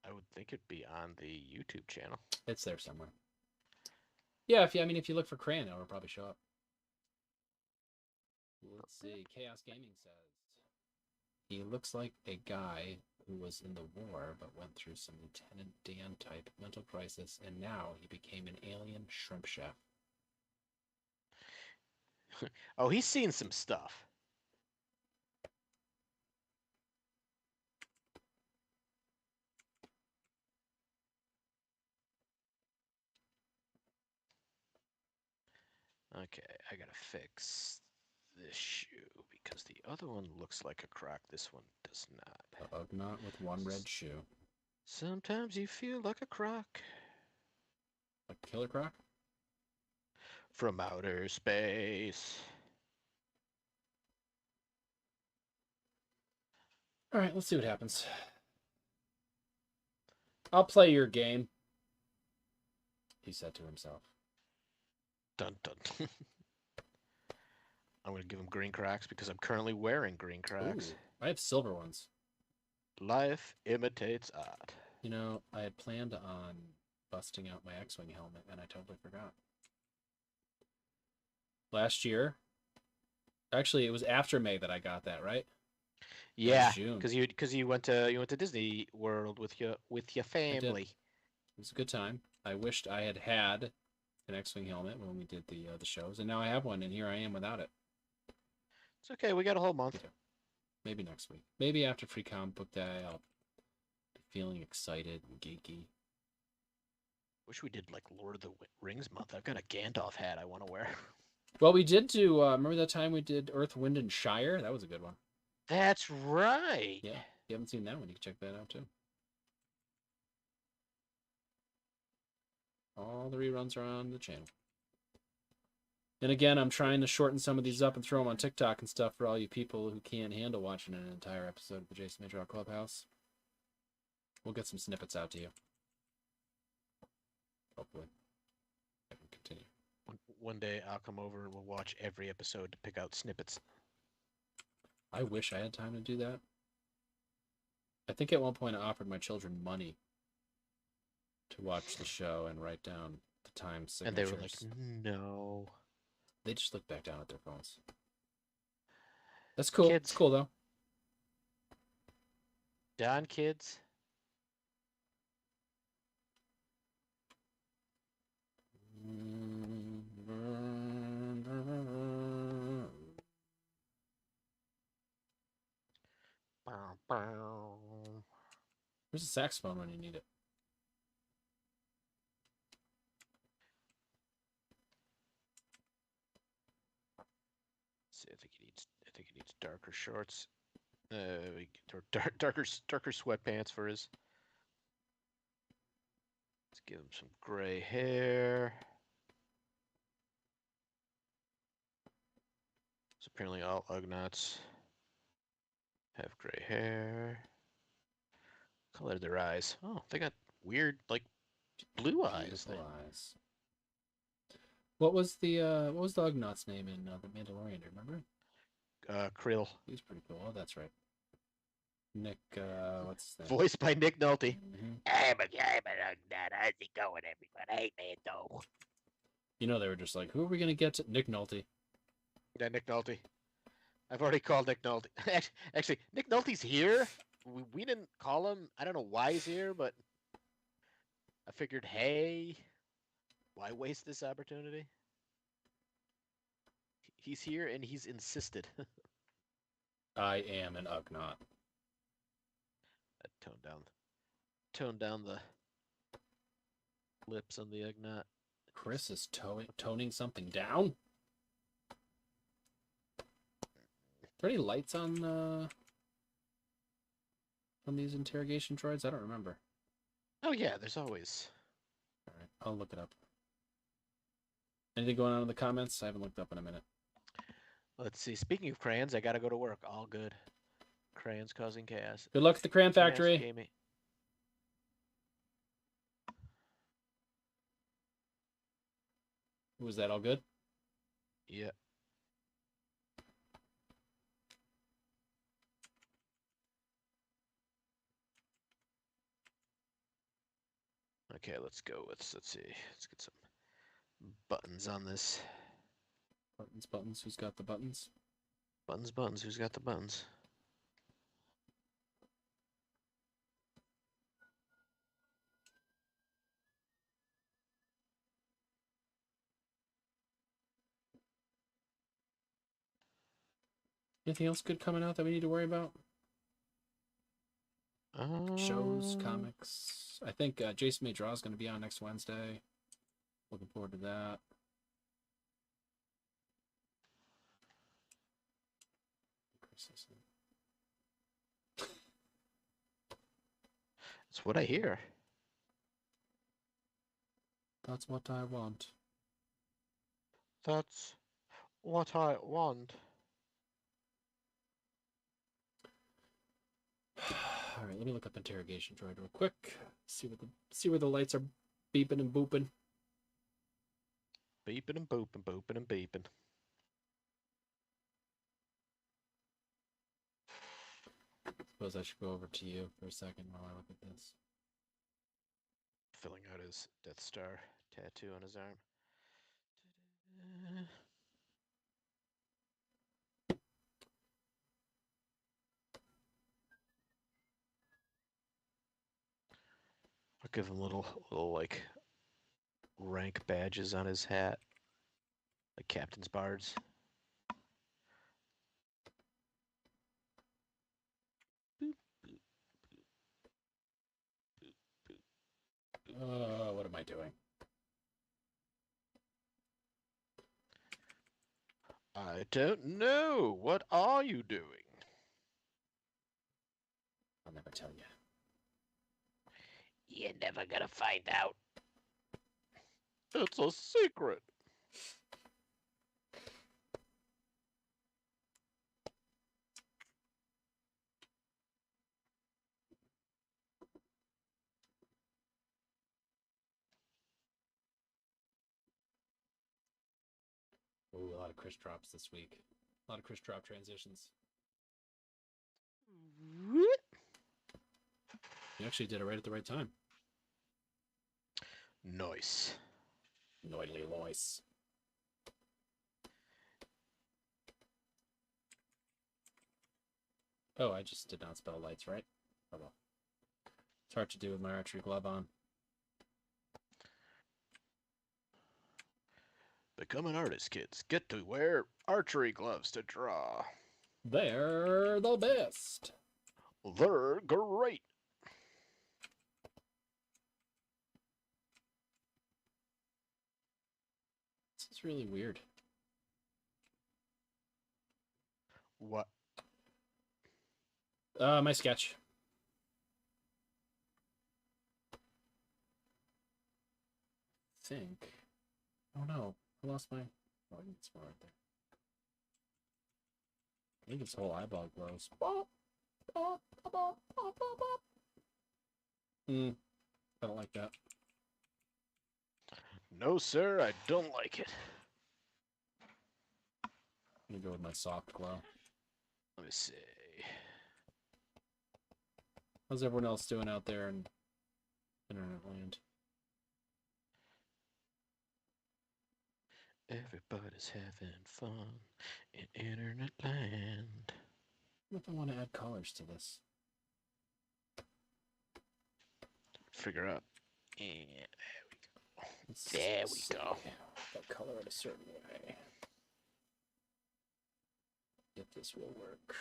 I would think it'd be on the YouTube channel. It's there somewhere. Yeah, if you look for crayon, it'll probably show up. Let's see. Chaos Gaming says he looks like a guy who was in the war but went through some Lieutenant Dan type mental crisis, and now he became an alien shrimp chef. Oh, he's seen some stuff. Okay, I gotta fix this shoe because the other one looks like a Croc. This one does not. The Ugnaught with one red shoe. Sometimes you feel like a Croc A killer croc? from outer space. All right, let's see what happens. I'll play your game, he said to himself. Dun dun. I'm gonna give him green Crocs because I'm currently wearing green Crocs. Ooh, I have silver ones. Life imitates art. You know, I had planned on busting out my X-Wing helmet, and I totally forgot. Last year, actually, it was after May that I got that, right? Yeah, June. because you went to Disney World with your family. It was a good time. I wished I had had an X-Wing helmet when we did the shows, and now I have one, and here I am without it. It's okay. We got a whole month. Maybe next week. Maybe after Free Comic Book Day, I'll be feeling excited and geeky. Wish we did like Lord of the Rings month. I've got a Gandalf hat I want to wear. Well, we did do. Remember that time we did Earth, Wind, and Shire? That was a good one. That's right. Yeah, if you haven't seen that one, you can check that out too. All the reruns are on the channel. And again, I'm trying to shorten some of these up and throw them on TikTok and stuff for all you people who can't handle watching an entire episode of the Jason Major Clubhouse. We'll get some snippets out to you. Hopefully. I can continue. One day I'll come over and we'll watch every episode to pick out snippets. I wish I had time to do that. I think at one point I offered my children money to watch the show and write down the time signatures. And they were like, no. They just looked back down at their phones. That's cool. Kids. It's cool, though. Don kids. Where's the saxophone when you need it? See, I think he needs darker shorts. Or darker sweatpants for his. Let's give him some gray hair. So apparently all Ugnaughts have gray hair. Color their eyes. Oh, they got weird, like, blue eyes. Beautiful eyes. What was the Ugnaughts name in The Mandalorian? Do you remember? Krill. He was pretty cool. Oh, that's right. Nick, what's his name? Voiced by Nick Nolte. Mm-hmm. I'm an Ugnaught. How's it going, everyone? Hey, man, though. You know, they were just like, who are we going to get to? Nick Nolte. Yeah, Nick Nolte. I've already called Nick Nolte. Actually, Nick Nolte's here. We didn't call him. I don't know why he's here, but I figured, hey, why waste this opportunity? He's here and he's insisted. I am an Ugnaught. Tone down the lips on the Ugnaught. Chris is toning something down. Are there any lights on these interrogation droids? I don't remember. Oh yeah, there's always. All right, I'll look it up. Anything going on in the comments? I haven't looked up in a minute. Let's see. Speaking of crayons, I gotta go to work. All good. Crayons causing chaos. Good luck at the Crayon Factory. Gaming. Was that all good? Yeah. Okay, let's go. Let's see. Let's get some buttons on this. Buttons. Who's got the buttons? Buttons. Who's got the buttons? Anything else good coming out that we need to worry about? Shows, comics. I think Jason May Draw is going to be on next Wednesday. Looking forward to that. That's what I hear. That's what I want. That's what I want. All right, let me look up interrogation droid real quick. See where the lights are beeping and booping. Beeping and booping, booping and beeping. Suppose I should go over to you for a second while I look at this. Filling out his Death Star tattoo on his arm. I'll give him little like rank badges on his hat, like captain's bards. Boop, boop, boop, boop, boop. What am I doing? I don't know. What are you doing? I'll never tell you. You're never gonna find out. It's a secret. Ooh, a lot of Chris drops this week. A lot of Chris drop transitions. You actually did it right at the right time. Nice. Noidly Lois. Oh, I just did not spell lights, right? Oh well. It's hard to do with my archery glove on. Become an artist, kids. Get to wear archery gloves to draw. They're the best. They're great. This is really weird. What? My sketch. Think. Oh no, I lost my. Oh, I need some right there. I think his whole eyeball glows. I don't like that. No, sir, I don't like it. I'm gonna go with my soft glow. Let me see. How's everyone else doing out there in internet land? Everybody's having fun in internet land. What if I want to add colors to this? Figure out. And there we go. That color it a certain way. If this will work.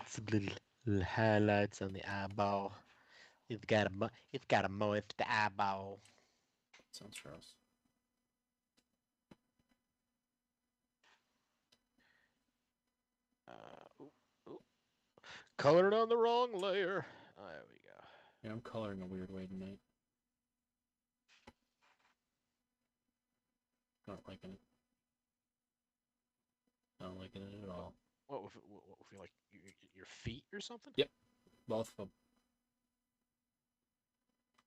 Some little highlights on the eyeball. It's got a moist eyeball. Sounds gross. Ooh, ooh. Colored on the wrong layer. Oh, there we go. Yeah, I'm coloring a weird way tonight. Not liking it. Not liking it at all. What if you like your feet or something? Yep, both of them.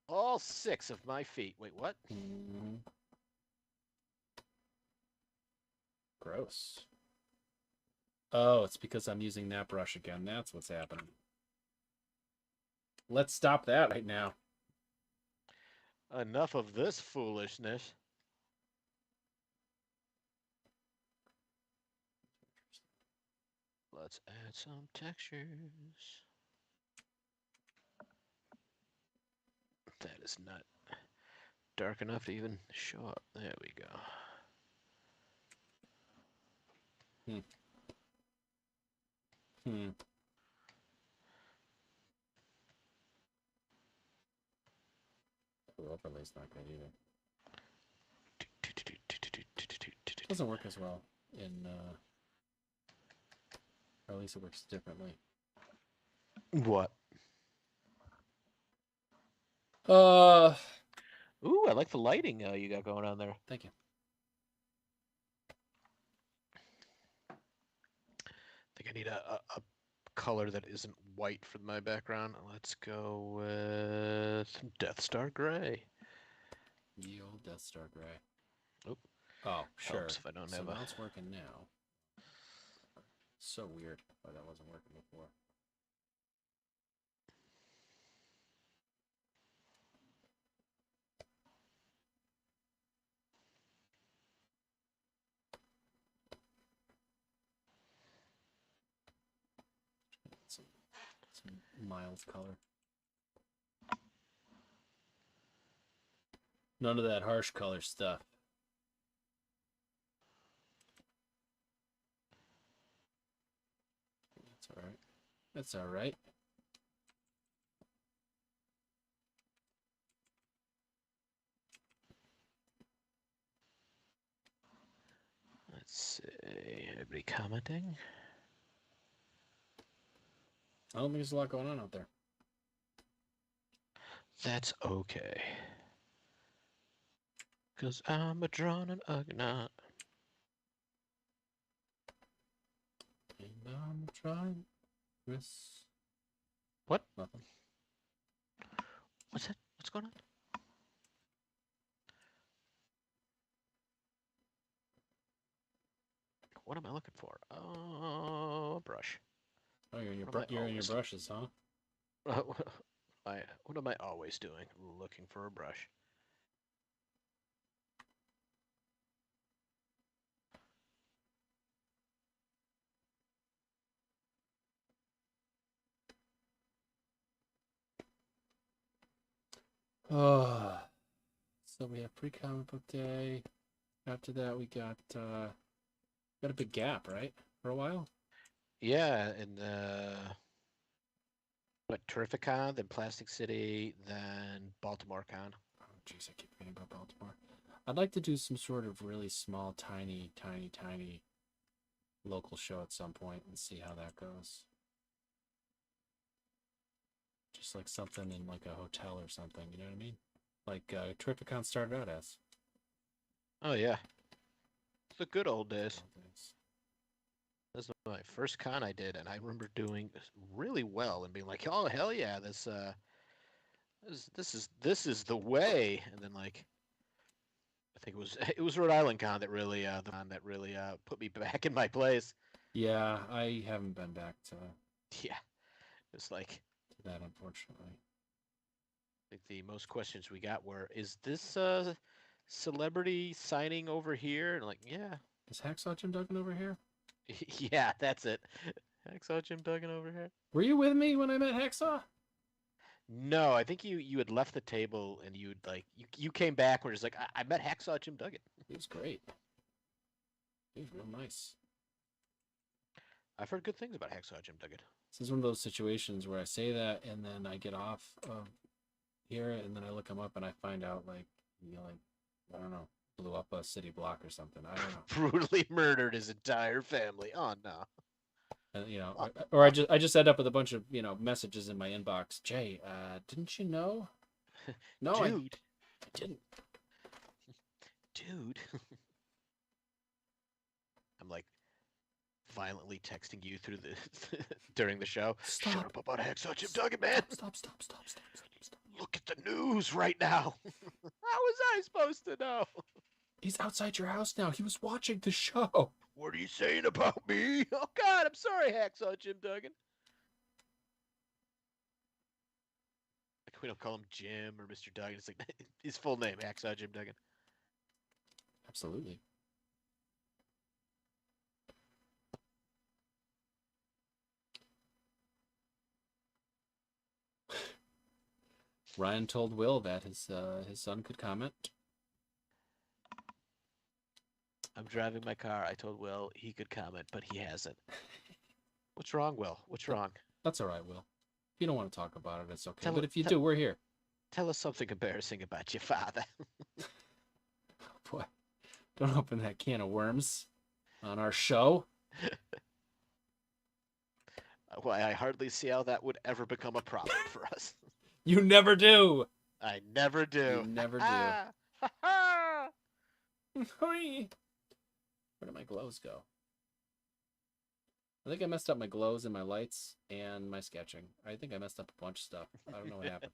All 6 of my feet. Wait, what? Mm-hmm. Gross. Oh, it's because I'm using that brush again. That's what's happening. Let's stop that right now. Enough of this foolishness. Let's add some textures. That is not dark enough to even show up. There we go. The overlay's not good either. Doesn't work as well. or at least it works differently. What? Ooh, I like the lighting you got going on there. Thank you. I think I need a color that isn't white for my background. Let's go with Death Star Gray. Ye old Death Star Gray. Oop. Oh, sure. Helps if I don't So have now it's working now. So weird why that wasn't working before. Some mild color. None of that harsh color stuff. That's all right. That's all right. Let's see. Everybody commenting? I don't think there's a lot going on out there. That's okay. Cause I'm a drawn and Ugnaught. And I'm trying, Chris. What? Nothing. What's that? What's going on? What am I looking for? Oh, a brush. Oh, you're in your, What am I you're in your always- brushes, huh? What am I always doing? Looking for a brush. Oh, so we have pre-comic book day. After that, we got a big gap, right? For a while. Yeah, and what, Terrificon, then Plastic City, then Baltimore Con. Oh, jeez, I keep forgetting about Baltimore. I'd like to do some sort of really small, tiny local show at some point and see how that goes. Just like something in like a hotel or something, you know what I mean? Like Terrificon started out as. Oh yeah, it's the good old days. This was my first con I did, and I remember doing really well and being like, "Oh hell yeah, this is the way." And then like, I think it was Rhode Island Con that really the one that really put me back in my place. Yeah, I haven't been back to Yeah, it's like that, unfortunately. I think the most questions we got were, "Is this celebrity signing over here?" And like, yeah, Is Hacksaw Jim Duggan over here? yeah, that's it. Hacksaw Jim Duggan over here. Were you with me when I met Hacksaw? No, I think you had left the table and you'd like you came back and were just like, I met Hacksaw Jim Duggan. He was great. He was real nice. I've heard good things about Hacksaw Jim Duggan. This is one of those situations where I say that and then I get off of here and then I look him up and I find out like I don't know, blew up a city block or something. I don't know. Brutally murdered his entire family. Oh no. And, or I just end up with a bunch of messages in my inbox. Jay, didn't you know? No, Dude. I didn't. Dude. I'm like violently texting you through the during the show. Stop. Shut up about Hacksaw Jim Duggan, man. Stop. Look at the news right now. How was I supposed to know? He's outside your house now. He was watching the show. What are you saying about me? Oh God, I'm sorry, Hacksaw Jim Duggan. Like, we don't call him Jim or Mr. Duggan. It's like his full name, Hacksaw Jim Duggan. Absolutely. Ryan told Will that his son could comment. I'm driving my car. I told Will he could comment, but he hasn't. What's wrong, Will? What's wrong? That's all right, Will. If you don't want to talk about it, it's okay. Tell- But if you tell- do, we're here. Tell us something embarrassing about your father. Boy, don't open that can of worms. on our show. Why, I hardly see how that would ever become a problem for us. You never do. I never do. You never do. Ha-ha! Where did my glows go? I think I messed up my glows and my lights and my sketching. I think I messed up a bunch of stuff. I don't know what happened.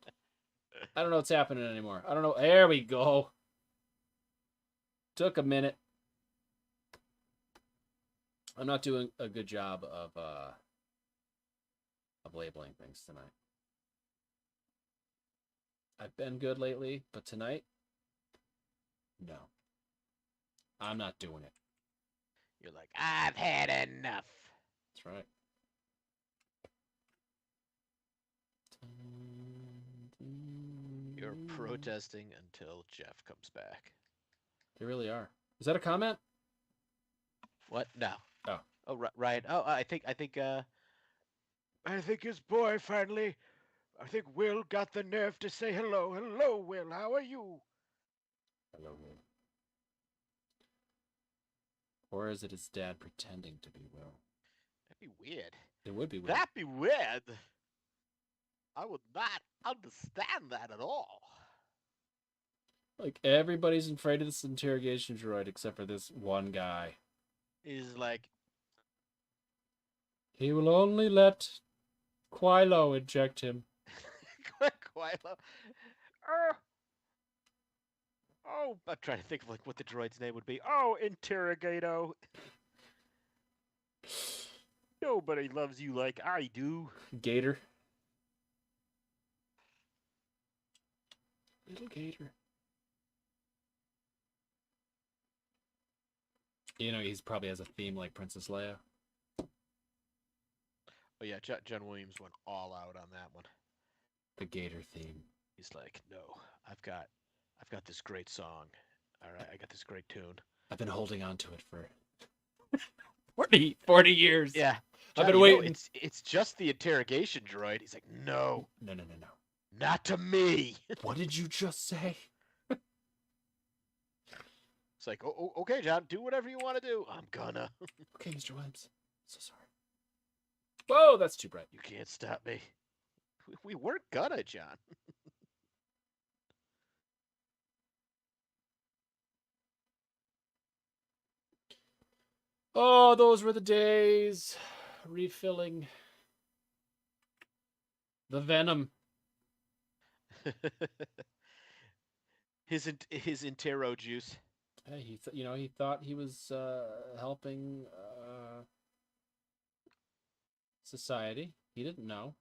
I don't know what's happening anymore. I don't know. There we go. Took a minute. I'm not doing a good job of labeling things tonight. I've been good lately, but tonight, no. I'm not doing it. You're like, I've had enough. That's right. You're protesting until Jeff comes back. They really are. Is that a comment? What? No. Oh. Oh, right. Oh, I think his boy finally. I think Will got the nerve to say hello. Hello, Will. How are you? Hello, Will. Or is it his dad pretending to be Will? That'd be weird. It would be weird. That'd be weird. I would not understand that at all. Like, everybody's afraid of this interrogation droid except for this one guy. He's like, He will only let Quilo inject him. Quilo. Oh, I'm trying to think of like what the droid's name would be. Oh, Interrogato. Nobody loves you like I do. Gator. Little Gator. You know, he's probably has a theme like Princess Leia. Oh yeah, John Williams went all out on that one. The Gator theme. He's like, no, I've got this great song. All right, I got this great tune. I've been holding on to it for 40 years. Yeah, I've John, been waiting. It's just the interrogation droid. He's like, no, No. not to me. What did you just say? It's like, oh, okay, John, do whatever you want to do. I'm gonna. Okay, Mr. Williams. So sorry. Whoa, that's too bright. You can't stop me. We weren't gonna, John. Oh, those were the days. Refilling the venom. his Intero juice. Hey, he thought he was helping society. He didn't know.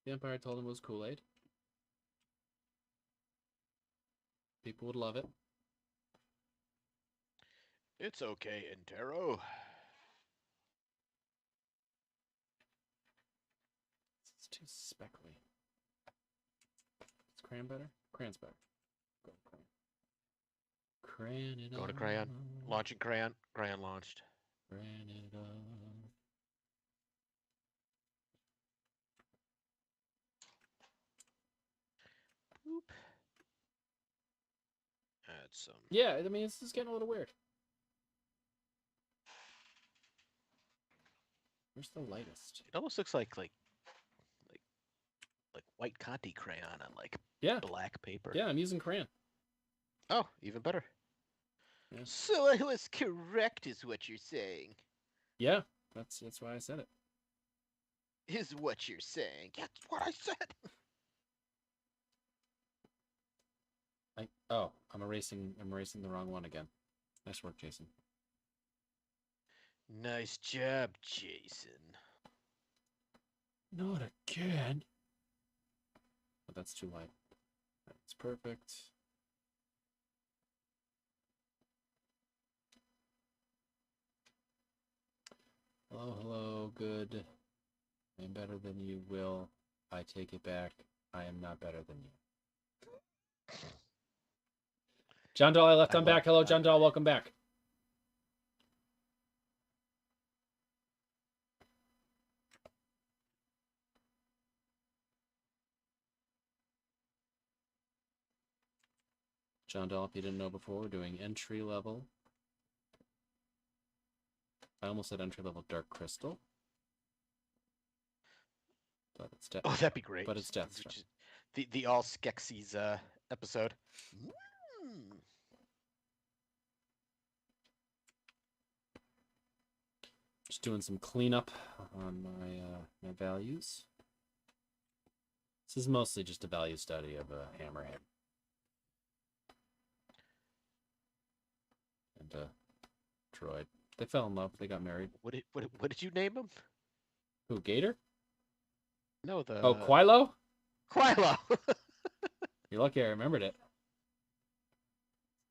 The Empire told him it was Kool-Aid. People would love it. It's okay, Intero. It's too speckly. Is crayon better? Crayon's better. Go to crayon. Crayon it Go to crayon. Launching crayon. Crayon launched. Crayon it up. Boop. Add some. Yeah, I mean, this is getting a little weird. Where's the lightest? It almost looks like white Conti crayon on like Yeah. black paper. Yeah, I'm using crayon. Oh, even better. Yeah. So I was correct, is what you're saying. Yeah, that's why I said it. Is what you're saying. That's what I said. I'm erasing the wrong one again. Nice work, Jason. Nice job, Jason. Not again. But that's too light. That's perfect. Hello, good. I'm better than you, Will. I take it back. I am not better than you. John Dahl, I left on back. Hello, John Dahl, welcome back. John Doll, if you didn't know before, we're doing entry level. I almost said entry level Dark Crystal. But it's Oh, that'd be great. But it's Deathstroke. The all Skeksis episode. Mm. Just doing some cleanup on my my values. This is mostly just a value study of a hammerhead. And a droid. They fell in love. They got married. What did you name him? Who, Gator? No, the Oh, Quilo? Quilo. You're lucky I remembered it.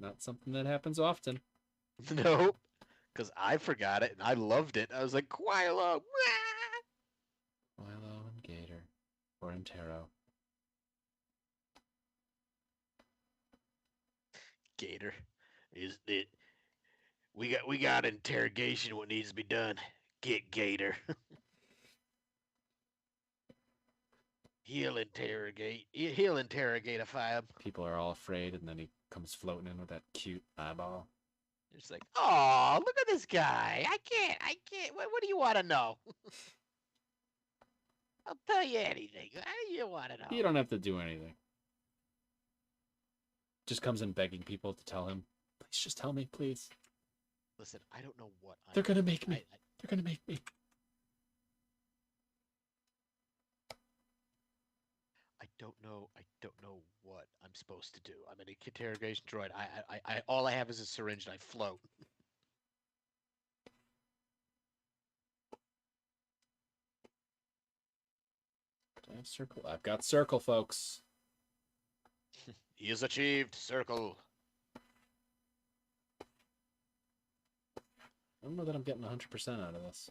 Not something that happens often. Nope. Because I forgot it and I loved it. I was like, Quilo. Quilo and Gator. Or Intero. Gator. Is it? We got interrogation. What needs to be done? Get Gator. He'll interrogatify him. People are all afraid, and then he comes floating in with that cute eyeball. It's like, oh, look at this guy. I can't. What do you want to know? I'll tell you anything. What do you want to know? You don't have to do anything. Just comes in begging people to tell him, please just tell me, please. Listen, I don't know what They're going to make me. They're going to make me. I don't know what I'm supposed to do. I'm an interrogation droid. I all I have is a syringe and I float. Do I have circle? I've got circle, folks. He has achieved circle. I don't know that I'm getting 100% out of this.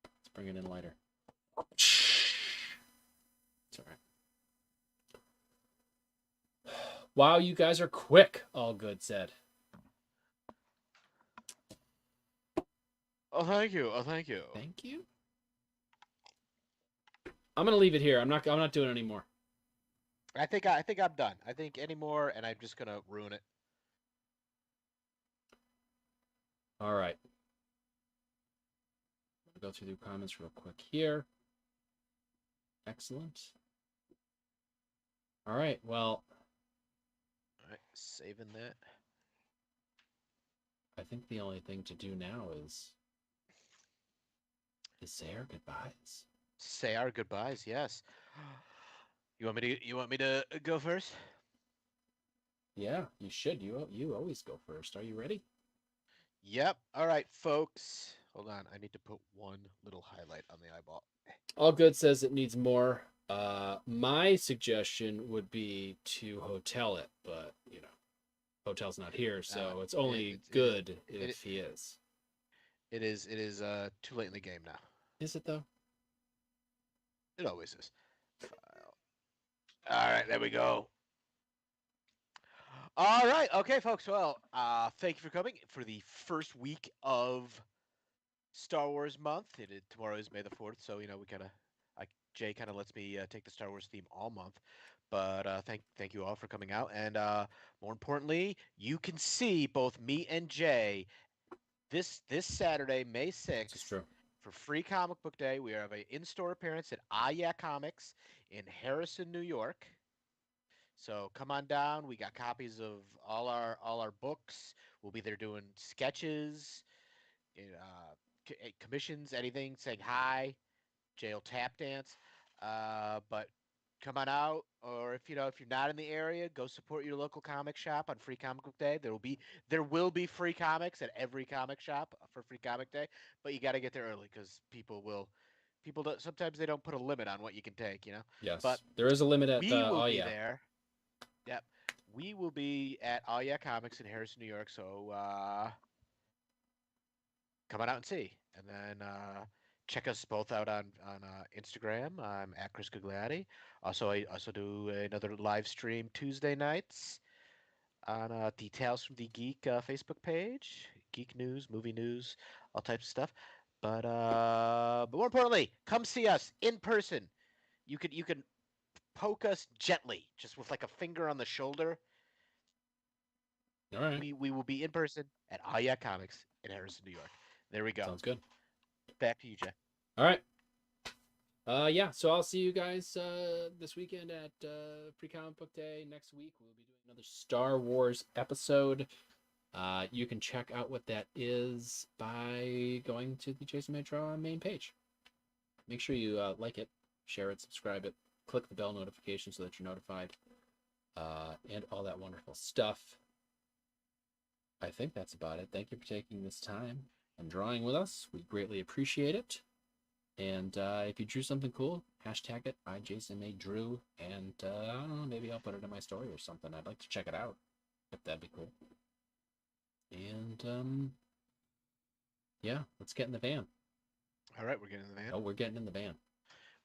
Let's bring it in lighter. It's all right. Wow, you guys are quick. All good said. Oh, thank you. Oh, thank you. Thank you. I'm gonna leave it here. I'm not doing it anymore. I think I'm done. I think anymore, and I'm just gonna ruin it. All right. Go through the comments real quick here. Excellent. All right. Well, All right, saving that. I think the only thing to do now is say our goodbyes. Say our goodbyes. Yes. You want me to go first? Yeah, you should. You always go first. Are you ready? Yep. All right, folks. Hold on. I need to put one little highlight on the eyeball. All Good says it needs more. My suggestion would be to hotel it, but you know, hotel's not here, so it's only good if he is. It is too late in the game now. Is it though? It always is. File. All right, there we go. All right, okay, folks. Well, thank you for coming for the first week of Star Wars month. Tomorrow is May the 4th, so you know we Jay kind of lets me take the Star Wars theme all month. But thank you all for coming out, and more importantly, you can see both me and Jay this Saturday, May 6th. That's true. For Free Comic Book Day. We have an in-store appearance at Yeah Comics in Harrison, New York. So come on down. We got copies of all our books. We'll be there doing sketches, commissions, anything, saying hi. Jay will tap dance. But come on out, or if you're not in the area, go support your local comic shop on Free Comic Book Day. There will be free comics at every comic shop for Free Comic Day, but you got to get there early because people don't, sometimes they don't put a limit on what you can take, you know. Yes, but there is a limit at. We will be there. Yep, we will be at Yeah Comics in Harrison, New York. So come on out and see, and then. Check us both out on Instagram. I'm at Chris Gugliotti. Also, I also do another live stream Tuesday nights on Details from the Geek Facebook page. Geek news, movie news, all types of stuff. But more importantly, come see us in person. You can poke us gently, just with like a finger on the shoulder. All right. We will be in person at Aya Comics in Harrison, New York. There we go. Sounds good. Back to you, Jay. All right. Yeah, so I'll see you guys this weekend at Pre-Comic Book Day. Next week, we'll be doing another Star Wars episode. You can check out what that is by going to the Jason May Draw main page. Make sure you like it, share it, subscribe it, click the bell notification so that you're notified, and all that wonderful stuff. I think that's about it. Thank you for taking this time and drawing with us. We greatly appreciate it. And if you drew something cool, hashtag it. I, Jason May, drew. And I don't know, maybe I'll put it in my story or something. I'd like to check it out, if that'd be cool. And yeah, let's get in the van. All right, we're getting in the van. Oh, we're getting in the van.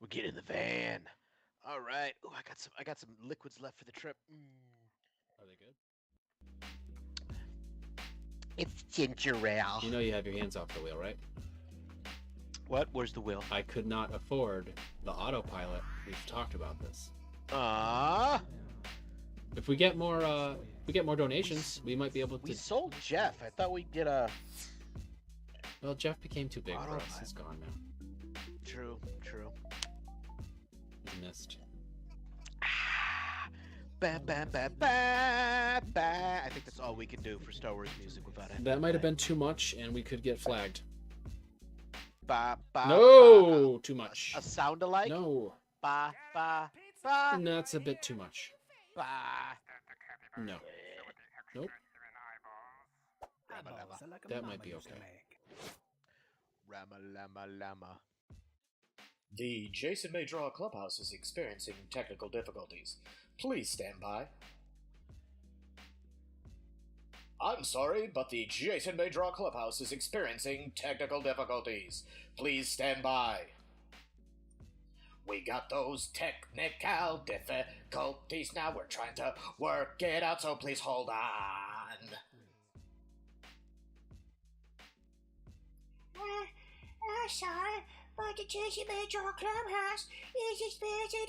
We're getting in the van. All right. Oh, I got some liquids left for the trip. Are they good? It's ginger ale. You know you have your hands off the wheel, right? What? Where's the wheel? I could not afford the autopilot. We've talked about this. If we get more donations, we might be able to. We sold Jeff. I thought we did a. Well, Jeff became too big for us. Autopilot. He's gone now. True. He's missed. Ba, ba, ba, ba, ba. I think that's all we can do for Star Wars music without it. That might have been too much, and we could get flagged. Ba, ba, No, ba. too much. A sound alike? No, Ba, ba, ba, that's a bit too much. ba. No, nope. Rama, That might be okay. Rama, lama, lama. The Jason May Draw Clubhouse is experiencing technical difficulties. Please stand by. I'm sorry, but the Jason May Draw Clubhouse is experiencing technical difficulties. Please stand by. We got those technical difficulties now. We're trying to work it out, so please hold on. Sorry, but the Jason May Draw Clubhouse is experiencing